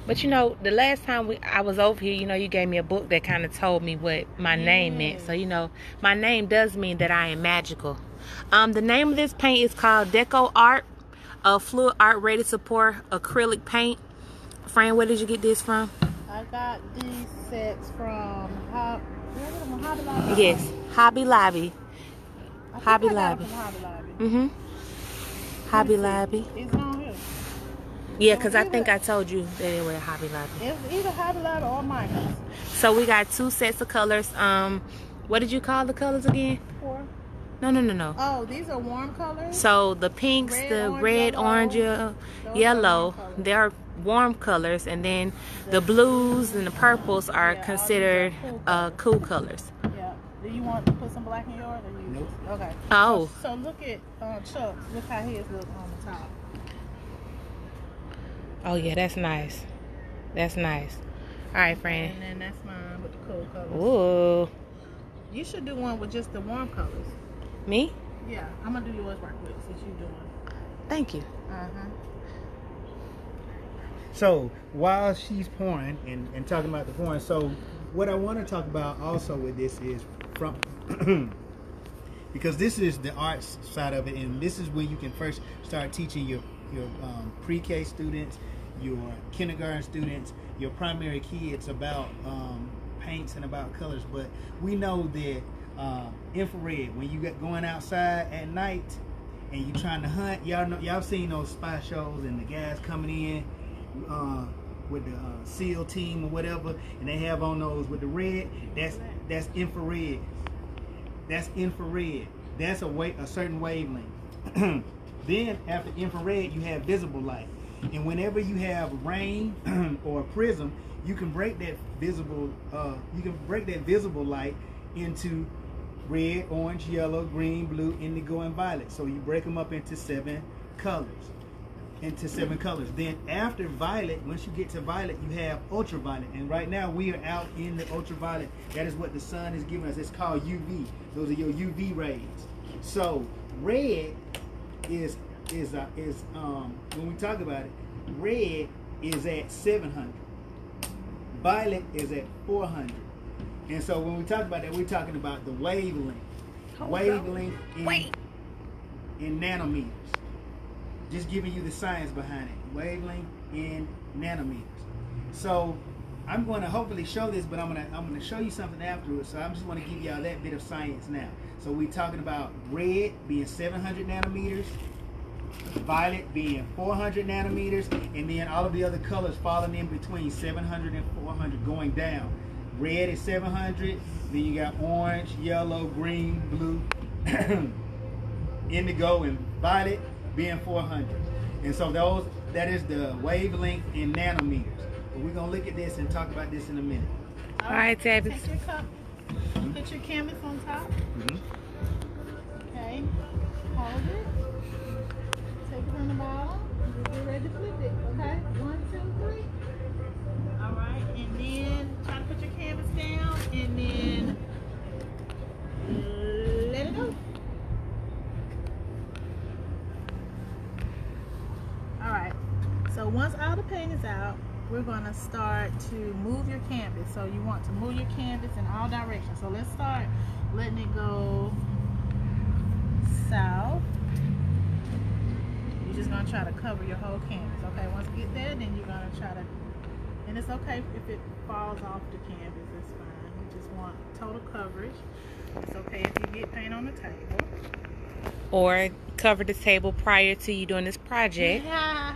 But the last time I was over here, you gave me a book that kind of told me what my name meant. So, my name does mean that I am magical. The name of this paint is called Deco Art, a fluid art ready to pour acrylic paint. Fran, where did you get this from? I got these sets from Hobby Lobby. Yes, Hobby Lobby. I think Hobby I got it Lobby. from Hobby Lobby. Mhm. Hobby Lobby. It's on here. Yeah, cause I think I told you that it was Hobby Lobby. It's either Hobby Lobby or Michael's. So we got 2 sets of colors. What did you call the colors again? 4. No. Oh, these are warm colors. So the pinks, the red, orange, yellow, colors. they're warm colors, and then the blues and the purples are Yeah, considered all these are cool colors. Yeah. Do you want to put some black in yours? Or you Nope. Okay. Oh. So look at Chuck's. Look how his look on the top. Oh yeah, that's nice. That's nice. All right, friend. And then that's mine with the cool colors. Ooh. You should do one with just the warm colors. Me? Yeah, I'm gonna do yours right quick since you're doing. Thank you. So while she's pouring and talking about the pouring, so what I want to talk about also with this is from because this is the arts side of it, and this is when you can first start teaching your pre-K students, your kindergarten students, your primary kids about paints and about colors. But we know that infrared, when you get going outside at night and you trying to hunt, y'all seen those spy shows and the guys coming in with the SEAL team or whatever, and they have on those with the red. That's infrared. That's infrared. That's a certain wavelength. Then after infrared, you have visible light, and whenever you have rain or a prism, you can break that visible light into red, orange, yellow, green, blue, indigo, and violet. So you break them up into 7 colors. Then after violet, once you get to violet, you have ultraviolet. And right now we are out in the ultraviolet. That is what the sun is giving us. It's called UV. Those are your UV rays. So red is when we talk about it, red is at 700. Violet is at 400. And so when we talk about that, we're talking about the wavelength. Wavelength in nanometers. Just giving you the science behind it. Wavelength in nanometers. So I'm going to hopefully show this, but I'm going to show you something afterwards. So I just want to give y'all that bit of science now. So we're talking about red being 700 nanometers, violet being 400 nanometers, and then all of the other colors falling in between 700 and 400 going down. Red is 700, then you got orange, yellow, green, blue, indigo, and violet being 400. And so that is the wavelength in nanometers. But we're going to look at this and talk about this in a minute. All right, Tabby. Take your cup, put your canvas on top. Okay, hold it. Take it from the bottom. Get ready to flip it. Okay, 1, 2, 3. All right, and then try to put your canvas down, and then let it go. All right. So once all the paint is out, we're going to start to move your canvas. So you want to move your canvas in all directions. So let's start letting it go south. You're just going to try to cover your whole canvas. Okay, once you get there, then you're going to try to, and it's okay if it falls off the canvas, it's fine. You just want total coverage. It's okay if you get paint on the table. Or cover the table prior to you doing this project. Yeah,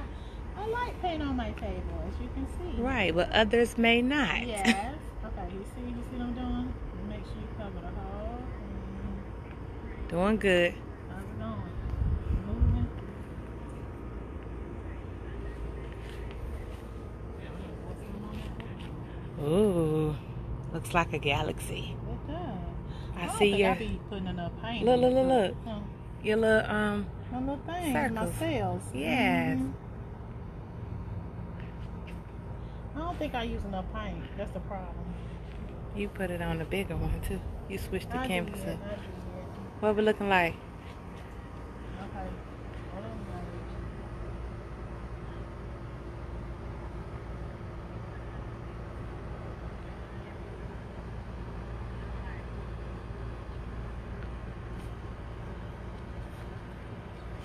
I like paint on my table, as you can see. Right, but others may not. Yes. Okay, you see what I'm doing? Make sure you cover the whole thing. Doing good. How's it going? Moving. Ooh, looks like a galaxy. It does. I see your. I be putting enough paint. Look. Huh. Your little My little things, my circles. cells. Yes. I don't think I use enough paint. That's the problem. You put it on the bigger one too. You switched the I canvas did, up. I did. What we looking like? Okay. Hold on, guys.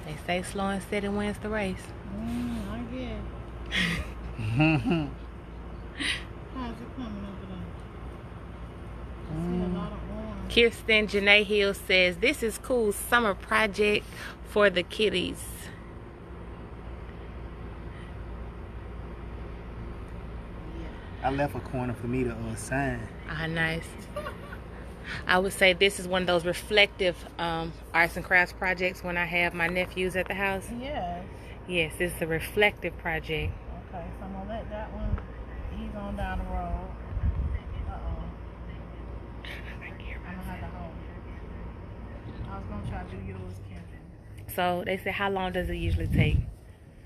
They say slow and steady wins the race. I get. How's it coming over there? Kirsten Janae Hill says, this is cool summer project for the kiddies. I left a corner for me to sign. Ah, nice. I would say this is one of those reflective arts and crafts projects when I have my nephews at the house. Yes. Yes, it's a reflective project. Okay, so I'm gonna let that one ease on down the road. I'm gonna have to hold it. I was gonna try to do yours, Kendra. So they said, how long does it usually take?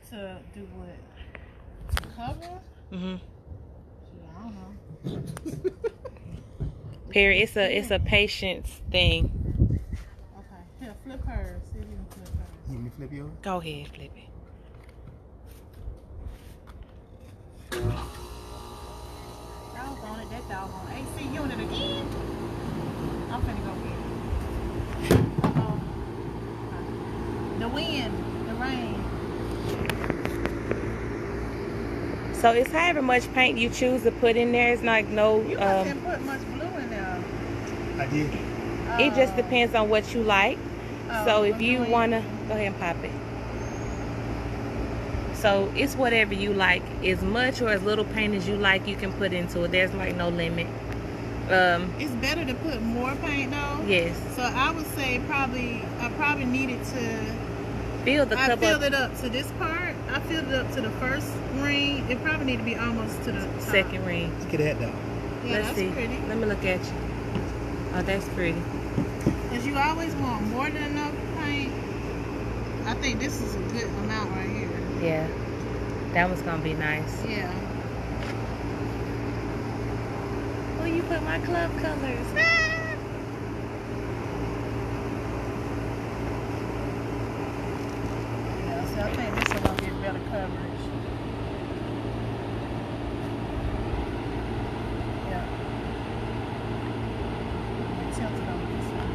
To do what? To cover? Mm-hmm. Shit, I don't know. Perry, it's a patience thing. Okay, here, flip hers. See if you can flip hers. You want me to flip yours? Go ahead, flip it. Doggone it, that doggone AC unit again. I'm finna go get it. Uh-oh. The wind, the rain. So it's however much paint you choose to put in there. It's like no. You didn't put much blue in there. I did. It just depends on what you like. So if you blue wanna, go ahead and pop it. So it's whatever you like. As much or as little paint as you like, you can put into it. There's like no limit. It's better to put more paint though. Yes. So I would say I probably needed to. Fill the I cup filled up. it up to this part. I filled it up to the first ring. It probably need to be almost to the top. Second ring. Look at that though. Yeah, Let's that's see. pretty. Let me look at you. Oh, that's pretty. Cause you always want more than enough paint. I think this is a good amount right here. Yeah. That one's gonna be nice. Yeah. Well, you put my club colors. Yeah, so I think this is gonna get better coverage. Yeah. Tilt it on this one.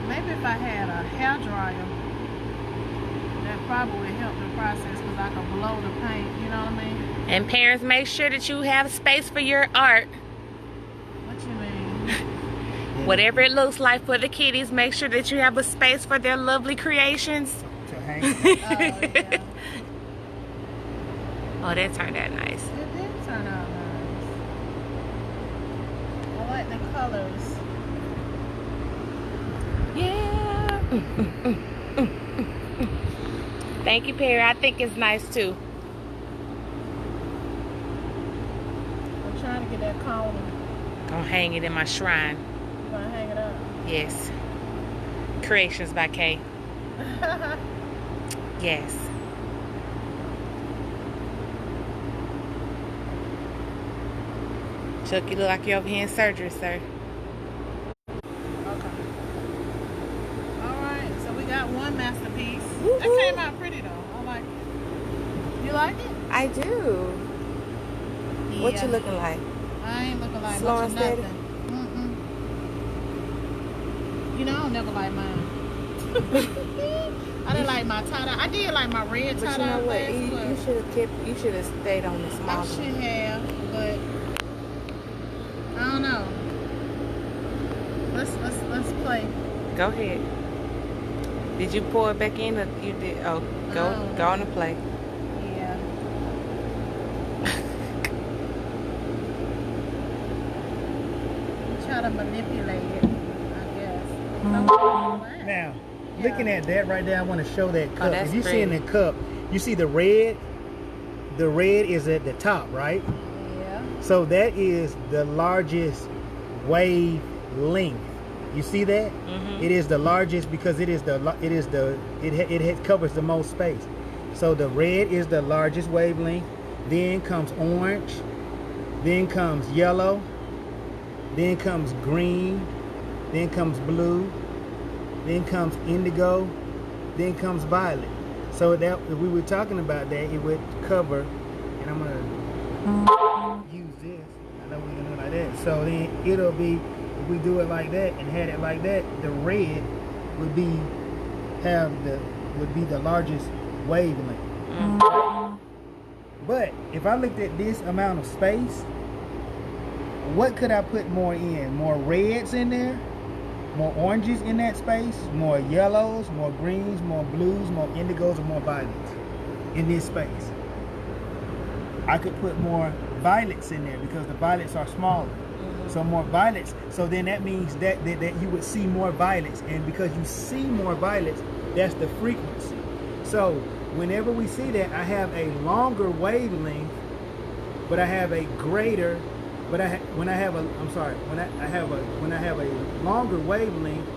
Maybe if I had a hair dryer, that probably would help the process because I could blow the paint, you know what I mean? And parents, make sure that you have space for your art. What you mean? Whatever it looks like for the kiddies, make sure that you have a space for their lovely creations. To hang. Oh, yeah. Oh, that turned out nice. It did turn out nice. I like the colors. Yeah. Thank you, Perry. I think it's nice too. I'm trying to get that cone. Gonna hang it in my shrine. You gonna hang it up? Yes. Creations by K. Yes. Chuck, you look like you're over here in surgery, sir. Okay. Alright, so we got one masterpiece. Woo-hoo. That came out pretty though. I like it. You like it? I do. What you looking like? I ain't looking like Slow much and of steady? nothing. You know, I don't never like mine. I didn't like my tie-dye. I did like my red But tie-dye. you know what? vest, but You should have stayed on the I small should one. have, but I don't know. Let's play. Go ahead. Did you pour it back in or you did? Oh, go on and play. Yeah. Try to manipulate it, I guess. Now, looking at that right there, I want to show that cup. that's If you see in the pretty. cup, you see the red. The red is at the top, right? Yeah. So that is the largest wave length. You see that? Mm-hmm. It is the largest because it covers the most space. So the red is the largest wavelength. Then comes orange. Then comes yellow. Then comes green. Then comes blue. Then comes indigo. Then comes violet. So that if we were talking about that, it would cover. And I'm gonna use this. I know we're gonna do it like that. So then it'll be. If we do it like that and had it like that, the red would be the largest wavelength. Mm-hmm. But if I looked at this amount of space, what could I put more in? More reds in there, more oranges in that space, more yellows, more greens, more blues, more indigos, and more violets in this space. I could put more violets in there because the violets are smaller. So more violets. So then that means that you would see more violets, and because you see more violets, that's the frequency. So whenever we see that, I have a longer wavelength, but I have a greater. But when I have a longer wavelength,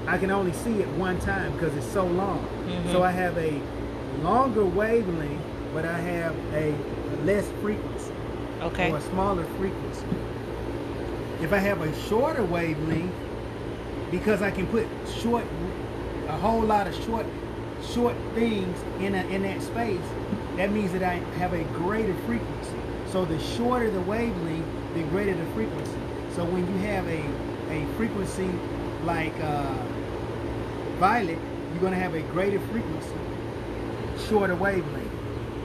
I can only see it one time because it's so long. So I have a longer wavelength, but I have a less frequency. Okay. Or a smaller frequency. If I have a shorter wavelength, because I can put a whole lot of short things in that space, that means that I have a greater frequency. So the shorter the wavelength, the greater the frequency. So when you have a frequency like violet, you're going to have a greater frequency, shorter wavelength.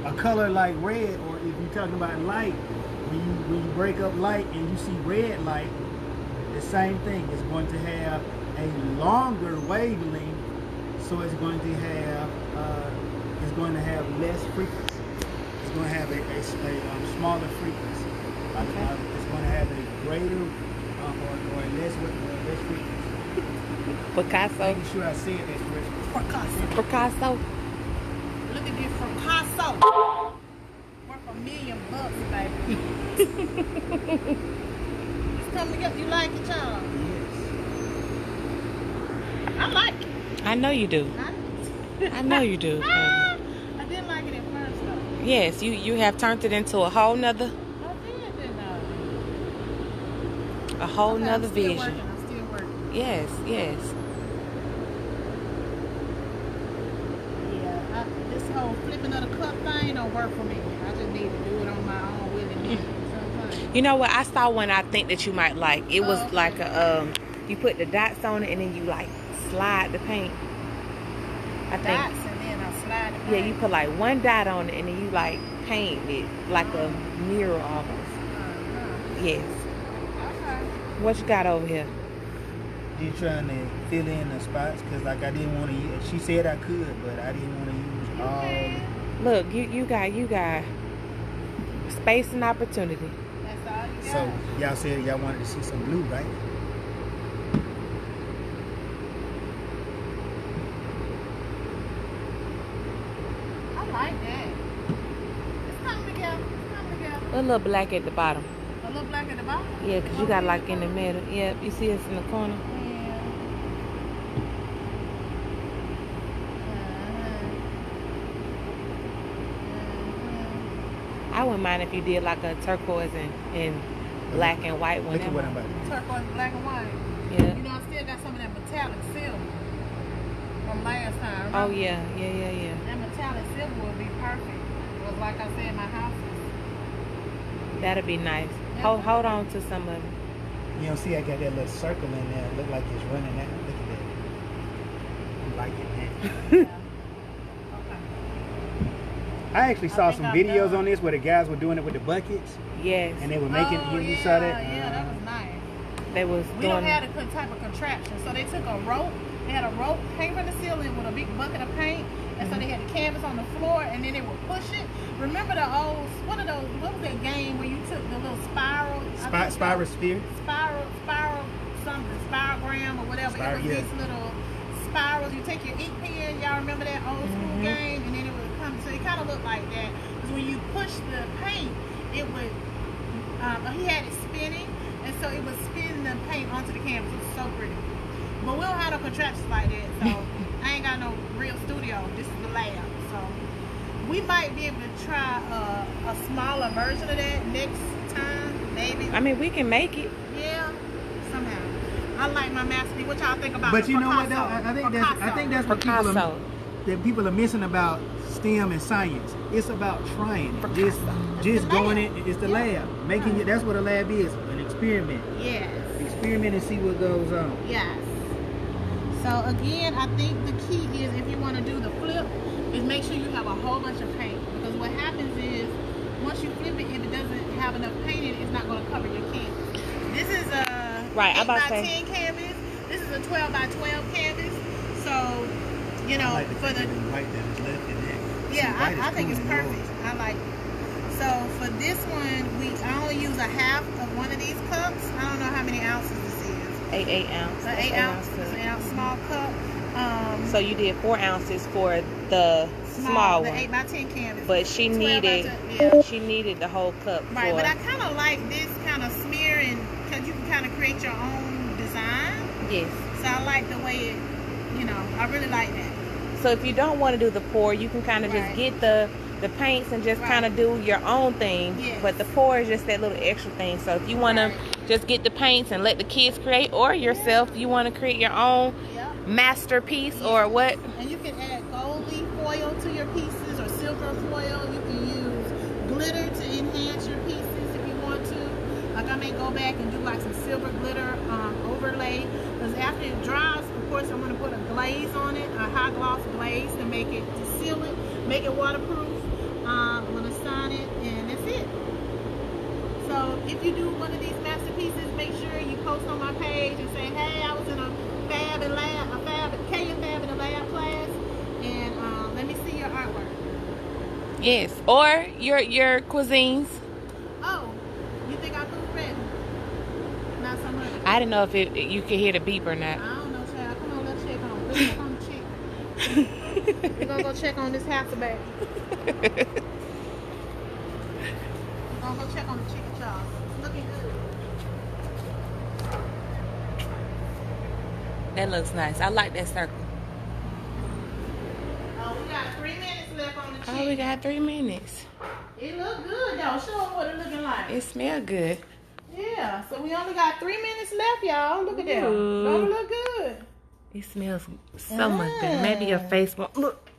A color like red, or if you're talking about light, when you break up light and you see red light, the same thing. It's going to have a longer wavelength, so it's going to have less frequency. It's going to have a smaller frequency. It's going to have a greater or less frequency. Picasso. Making sure I said that correctly. Picasso. Look at this Picasso. Worth $1 million, baby. It's coming up. You like it, y'all? Yes. I like it. I know you do. I know you do. I didn't like it at first, though. Yes, you have turned it into a whole nother I did, didn't I? a whole Okay, nother I'm still vision. working. I'm still working. Yes. Yeah, this whole flipping of the cup thing don't work for me. I just need to do it on my own willy-nilly. You know what? I saw one I think that you might like. It was like a you put the dots on it and then you like slide the paint. I think. Dots and then I slide it. Yeah, you put like one dot on it and then you like paint it like a mirror almost. Yes. Okay. What you got over here? Just trying to fill in the spots because like I didn't want to use. She said I could, but I didn't want to use all. Look, you got space and opportunity. That's all you got. So y'all said y'all wanted to see some blue, right? I like that. It's coming together. A little black at the bottom. A little black at the bottom? Yeah, because you got like in the middle. Yeah, you see us in the corner. Yeah. I wouldn't mind if you did like a turquoise and black and white one. Look at what I'm about to do. Turquoise, black and white. Yeah. You know, I still got some of that metallic silver from last time. Oh, Remember? yeah. That metallic silver would be perfect. It was like I said, my house is. That'd be nice. Yeah. Hold on to some of it. You know, see, I got that little circle in there. Look like it's running out. Look at that. I'm liking that. Okay. I actually saw think some I'm videos done. on this where the guys were doing it with the buckets Yes. and they were making. Oh, you yeah, saw that? Yeah, that was nice. They was We don't doing have a good type of contraption. So they took a rope. They had a rope hanging from the ceiling with a big bucket of paint. And so they had the canvas on the floor and then they would push it. Remember the old, what was that game where you took the little spiral? Spirosphere. Spirogram or whatever. It was these little spirals. You take your ink pen. Y'all remember that old school game? And then it would come, so it kind of looked like that. Because when you push the paint, it would, he had it spinning. And so it would spin the paint onto the canvas. It was so pretty. But we don't have no contraptions like that. So I ain't got no real studio. This is the lab. So we might be able to try a smaller version of that next time, maybe. I mean, we can make it. Yeah, somehow. I like my masterpiece. What y'all think about But the you know what though? Picasso? I think that's what Picasso. people are missing about STEM and science. It's about trying it. Just the going lab. in. It's the lab. Making it. That's what a lab is. An experiment. Yes. Experiment and see what goes on. Yes. So again, I think the key is if you want to do the flip, is make sure you have a whole bunch of paint. Because what happens is, once you flip it, if it doesn't have enough paint in it, it's not going to cover your canvas. Right, I 8 about by to say. 10 canvas. This is a 12 by 12 canvas. So, you know, I like for the white that is left in there. yeah, White is I think cool it's in perfect. yours. I like it. So for this one, I only use a half of one of these cups. I don't know how many ounces this is. 8 ounce. An 8 ounce, it's an 8 ounce small cup. So you did 4 ounces for the small the one. 8 by 10 canvas. But she 12 by needed 10, yeah. she needed the whole cup Right, for. but I kind of like this kind of smear, and because you can kind of create your own design. Yes. So I like the way it, you know, I really like that. So if you don't want to do the pour, you can kind of Right. just get the paints and just Right. kind of do your own thing. Yes. But the pour is just that little extra thing. So if you want to just get the paints and let the kids create, or yourself, you want to create your own Yep. masterpiece or what? And you can add gold leaf foil to your pieces or silver foil. You can use glitter to enhance your pieces if you want to. Like I may go back and do like some silver glitter overlay, because after it dries, of course I'm going to put a glaze on it, a high gloss glaze to make it, to seal it, make it waterproof. I'm going to sign it, and that's it. So if you do one of these masterpieces, make sure you post on my page and say, hey, I was in a FAB and lab, KAE and FAB in a lab class, and let me see your artwork. Yes. Or your cuisines. Oh, you think I food ready? Not so much. I didn't know if you could hear the beep or not. I don't know, child. Come on, let's check on. Let's check on the chick. We're gonna go check on this Hasselback. We're gonna go check on the chicken, child. It's looking good. That looks nice. I like that circle. Oh, we got 3 minutes left on the chicken. Oh, we got 3 minutes. It look good though. Show them what it looking like. It smells good. Yeah, so we only got 3 minutes left, y'all. Look at that. Ooh. Don't it look good? It smells so much better. Maybe your face won't look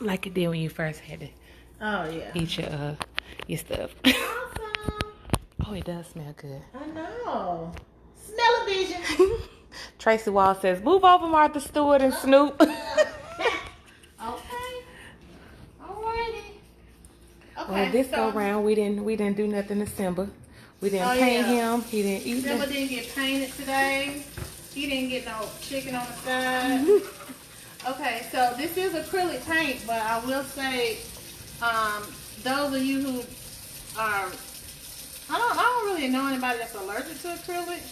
like it did when you first had to Oh yeah. eat your stuff. Awesome. Oh, it does smell good. I know. Smell-o-vision. Tracy Wall says, "Move over, Martha Stewart and Snoop." Okay. Alrighty. Okay. Well, this so go round, we didn't do nothing to Simba. We didn't paint him. He didn't eat Simba it. didn't get painted today. He didn't get no chicken on the side. Okay, so this is acrylic paint, but I will say, those of you who are, I don't really know anybody that's allergic to acrylic,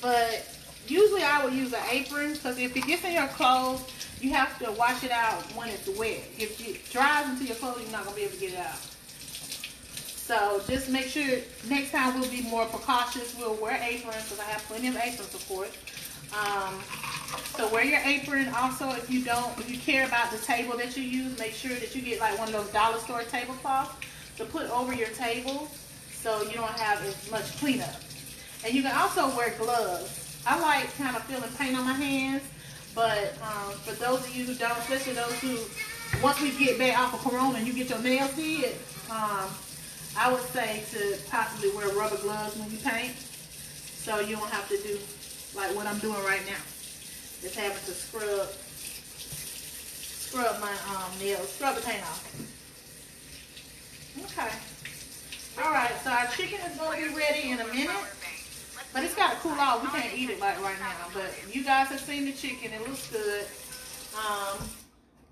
but usually I would use an apron, because if it gets in your clothes, you have to wash it out when it's wet. If it dries into your clothes, you're not going to be able to get it out. So just make sure next time we'll be more precautious. We'll wear aprons, because I have plenty of aprons, of course. So wear your apron. Also, if you care about the table that you use, make sure that you get like one of those dollar store tablecloths to put over your table, so you don't have as much cleanup. And you can also wear gloves. I like kind of feeling paint on my hands, but for those of you who don't, especially those who, once we get back off of Corona and you get your nails did, I would say to possibly wear rubber gloves when you paint, so you don't have to do like what I'm doing right now. Just having to scrub my nails, scrub the paint off. Okay. All right, so our chicken is going to be ready in a minute, but it's got to cool off. We can't eat it like right now, but you guys have seen the chicken. It looks good.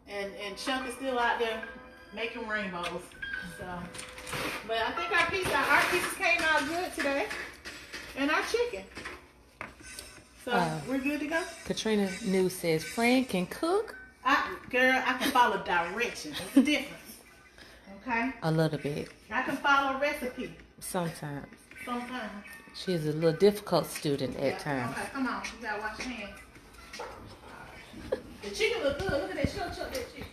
And Chuck is still out there making rainbows. So, but I think our pieces came out good today, and our chicken. So we're good to go. Katrina News says, "Fran can cook." Girl, I can follow directions. It's a difference. Okay? A little bit. I can follow a recipe. Sometimes. Sometimes. She's a little difficult student at times. Okay, come on. You gotta wash your hands. The chicken look good. Look at that. Show that chicken.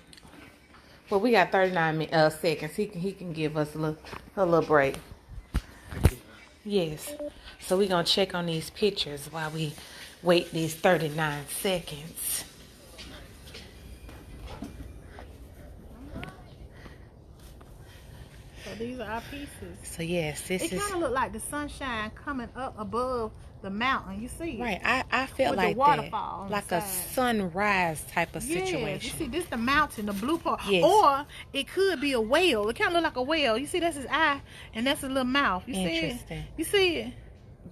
Well, we got 39 seconds. He can give us a little break. Yes. So we're gonna check on these pictures while we wait these 39 seconds. So these are our pieces. So yes, this It is kind of look like the sunshine coming up above the mountain. You see? right. I felt With like the waterfall that, on like the a side. sunrise type of Yes, you situation. see, this the mountain, the blue part. Yes. Or it could be a whale. It kind of look like a whale. You see, that's his eye, and that's his little mouth. You see it? Interesting. You see it?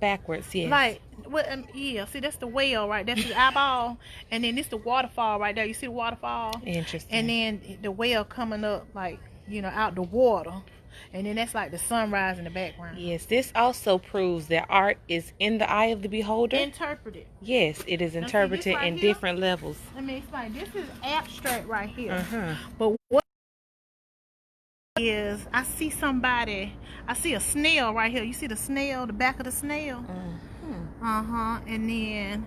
Backwards, yes. Like Well, yeah. See, that's the well, right? That's the eyeball, and then this the waterfall right there. You see the waterfall? Interesting. And then the well coming up, like, you know, out the water, and then that's like the sunrise in the background. Yes, this also proves that art is in the eye of the beholder. Interpreted. Yes, it is interpreted right in here? different levels. Let me explain. This is abstract right here. Uh-huh. But what is, I see a snail right here. You see the snail, the back of the snail? And then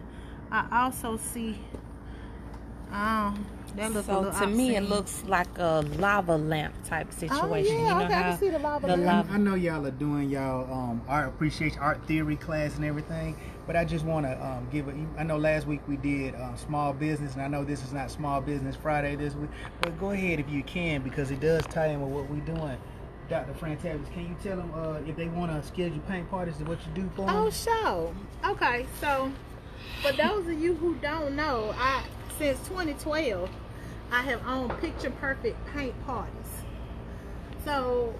I also see, that looks a So little to me, it obscene. looks like a lava lamp type situation. Oh, yeah, You know okay, I how can see the lava lamp. I know y'all are doing y'all art theory class and everything, but I just want to I know last week we did small business, and I know this is not Small Business Friday this week, but go ahead if you can, because it does tie in with what we're doing. Dr. Frantavis, can you tell them if they want to schedule paint parties, what you do for them? Oh, sure. Okay, so for those of you who don't know, since 2012, I have owned Picture Perfect paint parties. So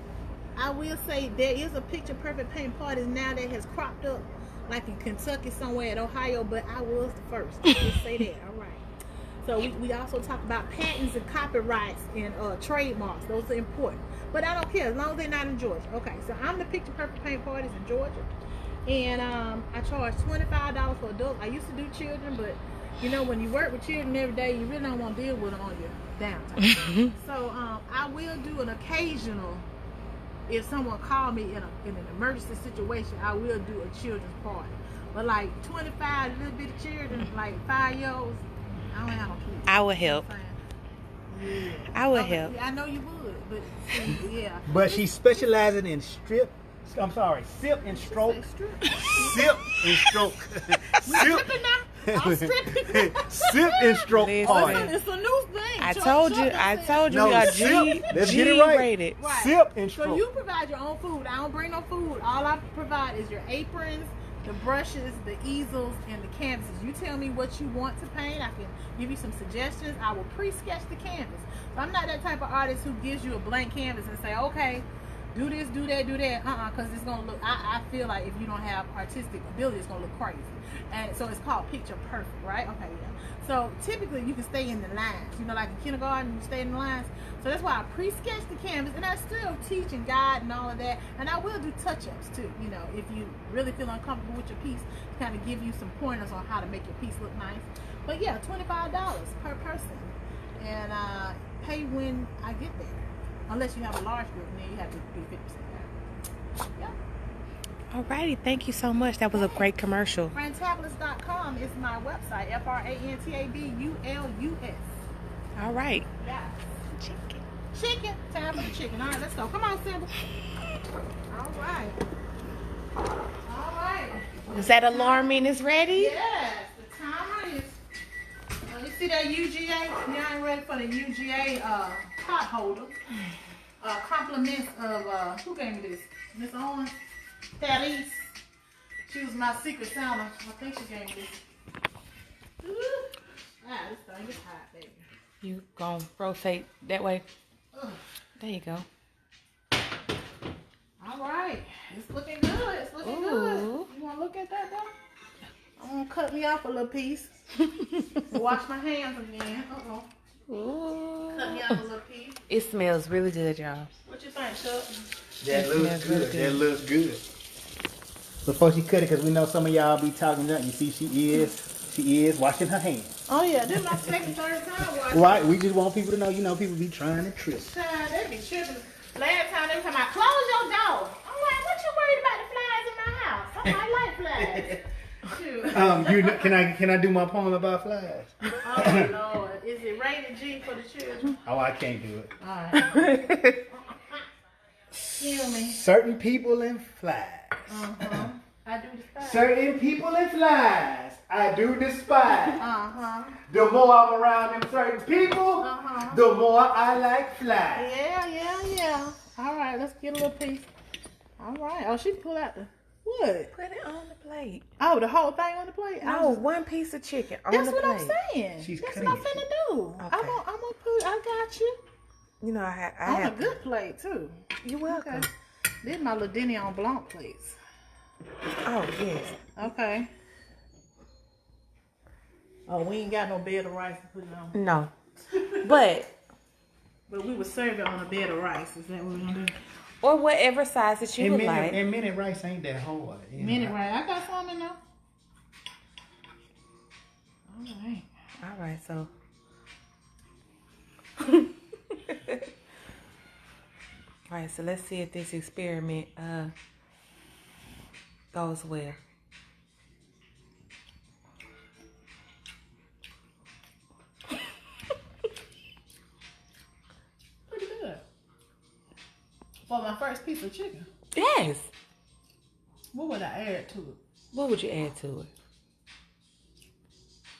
I will say there is a Picture Perfect paint party now that has cropped up, like in Kentucky somewhere, in Ohio, but I was the first. I'll just say that. All right. So we also talk about patents and copyrights and trademarks. Those are important. But I don't care as long as they're not in Georgia. Okay, so I'm the Picture Perfect paint parties in Georgia. And I charge $25 for adults. I used to do children, but you know, when you work with children every day, you really don't want to deal with them on your downtime. So I will do an occasional, if someone called me in an emergency situation, I will do a children's party. But like 25 little bitty children, like 5-year-olds, I don't have no kids. I would help. Yeah. I would Okay, help. I know you would, but see, yeah. But she's specializing in sip and stroke. Sip and stroke. Sip. I'm stripping. Sip and stroke Listen. party. It's a new thing. I told you No, we are sip. Let's G get it right. rated. Right. Sip and So stroke. you provide your own food. I don't bring no food. All I provide is your aprons, the brushes, the easels, and the canvases. You tell me what you want to paint. I can give you some suggestions. I will pre-sketch the canvas. So I'm not that type of artist who gives you a blank canvas and say, okay, do this, do that, do that. Because it's going to look, I feel like if you don't have artistic ability, it's going to look crazy. And so it's called Picture Perfect, right? Okay, yeah. So typically you can stay in the lines. You know, like in kindergarten, you stay in the lines. So that's why I pre-sketch the canvas, and I still teach and guide and all of that. And I will do touch-ups too. You know, if you really feel uncomfortable with your piece, to kind of give you some pointers on how to make your piece look nice. But yeah, $25 per person, and pay when I get there. Unless you have a large group, and then you have to do 50% down. Yeah. Alrighty, thank you so much. That was a great commercial. Frantabulous.com is my website. FRANTABULUS. All right. Yeah. Chicken. Time for the chicken. All right, let's go. Come on, Simba. All right. All right. Is that alarming is ready? Yes, the timer is. You see that UGA? You ain't ready for the UGA pot holder. Compliments of who gave me this? Miss Owens. Paris. She was my secret Santa. I think she gave me this. Ooh. This thing is hot, baby. You gonna rotate that way? Ugh. There you go. All right. It's looking good. It's looking good. Ooh. You want to look at that, though? I'm going to cut me off a little piece. Wash my hands again. Uh-oh. Ooh. Cut me off a little piece. It smells really good, y'all. What you think, Chuck? That It looks smells really good. good. That looks good. Before she cut it, because we know some of y'all be talking junk. You see, she is washing her hands. Oh, yeah. This is my second, third time washing. Right? We just want people to know. You know, people be trying to trip. Child, they be tripping. Last time they come out, close your door. I'm like, what you worried about the flies in my house? I like flies. Shoot. Can I do my poem about flies? Oh, Lord. Is it rated G for the children? Oh, I can't do it. All right. Kill me. Certain people and flies. Uh-huh. I do despise. Certain people and flies, I do despise. Uh-huh. The more I'm around them certain people, Uh-huh. the more I like flies. Yeah. All right, let's get a little piece. All right. Oh, she pulled out the what? Put it on the plate. Oh, the whole thing on the plate? No, one piece of chicken on That's the what plate. I'm saying. She's That's cutting what I'm it. finna do. Okay. I'm gonna put. I got you You know, I on a have. good plate too. You're welcome. Okay. These my little Denny on Blanc plates. Oh yes. Okay. Oh, we ain't got no bed of rice to put it on. No. But we would serve it on a bed of rice. Is that what we're gonna do? or whatever size that you would like. And mini rice ain't that hard. Minute rice. I got some in there. All right, so. All right, so let's see if this experiment goes well. Pretty good. For my first piece of chicken. Yes. What would I add to it? What would you add to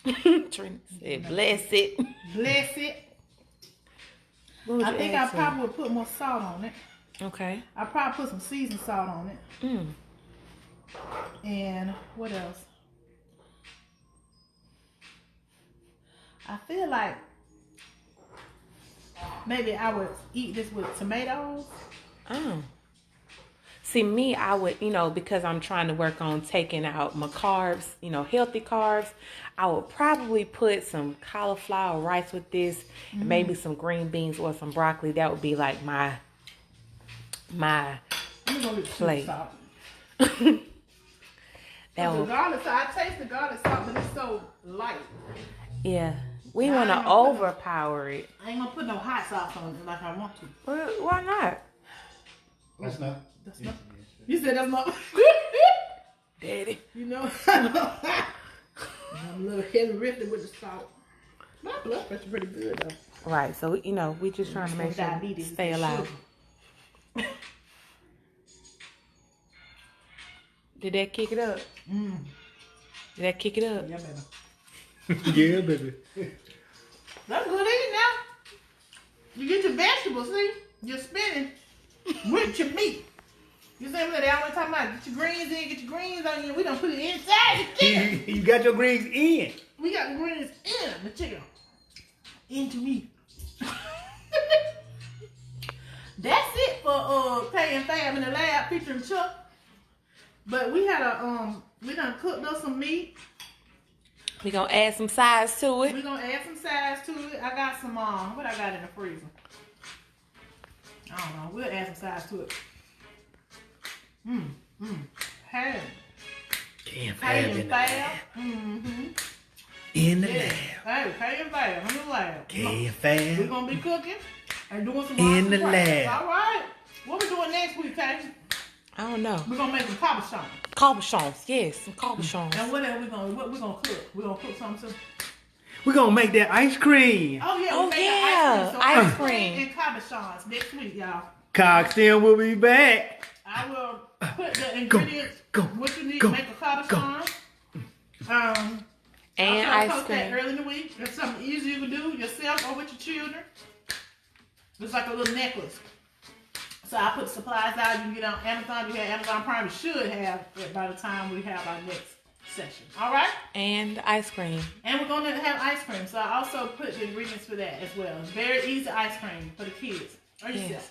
it? Trina said, bless it. Bless it. What would I you think add I to probably would put more salt on it. it? Okay. I probably put some seasoned salt on it. Mm. And what else? I feel like maybe I would eat this with tomatoes. Oh. See, me, I would, because I'm trying to work on taking out my carbs, healthy carbs, I would probably put some cauliflower rice with this, and maybe some green beans or some broccoli. That would be like my I'm gonna get plate. salt. That The would, garlic salt, I taste the garlic salt, but it's so light. yeah. We Nah, want I to ain't gonna put overpower it. I ain't gonna put no hot sauce on it like I want to. Well, why not? That's not. That's not. You said that's not. Daddy. I'm a little heavy lifted with the salt. My blood pressure pretty good though. Right, so, we just trying to make sure Diabetes stay and alive. sugar. Did that kick it up? Mm. Did that kick it up? Yeah, baby. Yeah, baby. That's good eating now. You get your vegetables, see? You're spinning with your meat. You see what they always talking about? Get your greens in, get your greens on you. We don't put it inside the chicken. You got your greens in. We got the greens in the chicken. Into me. That's it for KAE and FAB in the lab featuring Chuck. But we had we done cooked up some meat. We gonna add some size to it. We're gonna add some size to it. I got some what I got in the freezer. I don't know. We'll add some size to it. Hey. Can't KAE in and the FAB. lab. In the lab. Hey, KAE and FAB in the lab. KAE and We're FAB. gonna be cooking and doing some In the awesome crafts. lab. All right. What we doing next week, KAE? I don't know. We're gonna make some cabochon. Cabochons, yes, some cabochons. And what else we gonna cook? We're gonna cook something too. We're going to make that ice cream. Oh yeah, Oh, we make yeah, the ice cream. and cabochons next week, y'all. Coxton will be back. I will put the ingredients, what you need to make a cabochon. And I'll ice post that cream. early in the week. It's something easy you can do yourself or with your children. It's like a little necklace. So I put supplies out. You can get on Amazon. You have Amazon Prime. You should have it by the time we have our next session. All right? And ice cream. And we're going to have ice cream. So I also put the ingredients for that as well. It's very easy ice cream for the kids or yourself. Yes.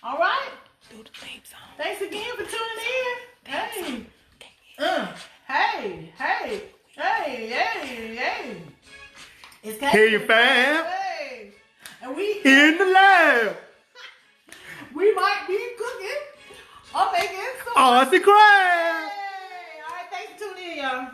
All right? Do the theme song. Thanks again for tuning in. Hey. Hey. It's KAE and FAB. Hey. And we In the lab. we might be cooking or making some. Aussie crab. Hey. All right, thanks for tuning in, y'all.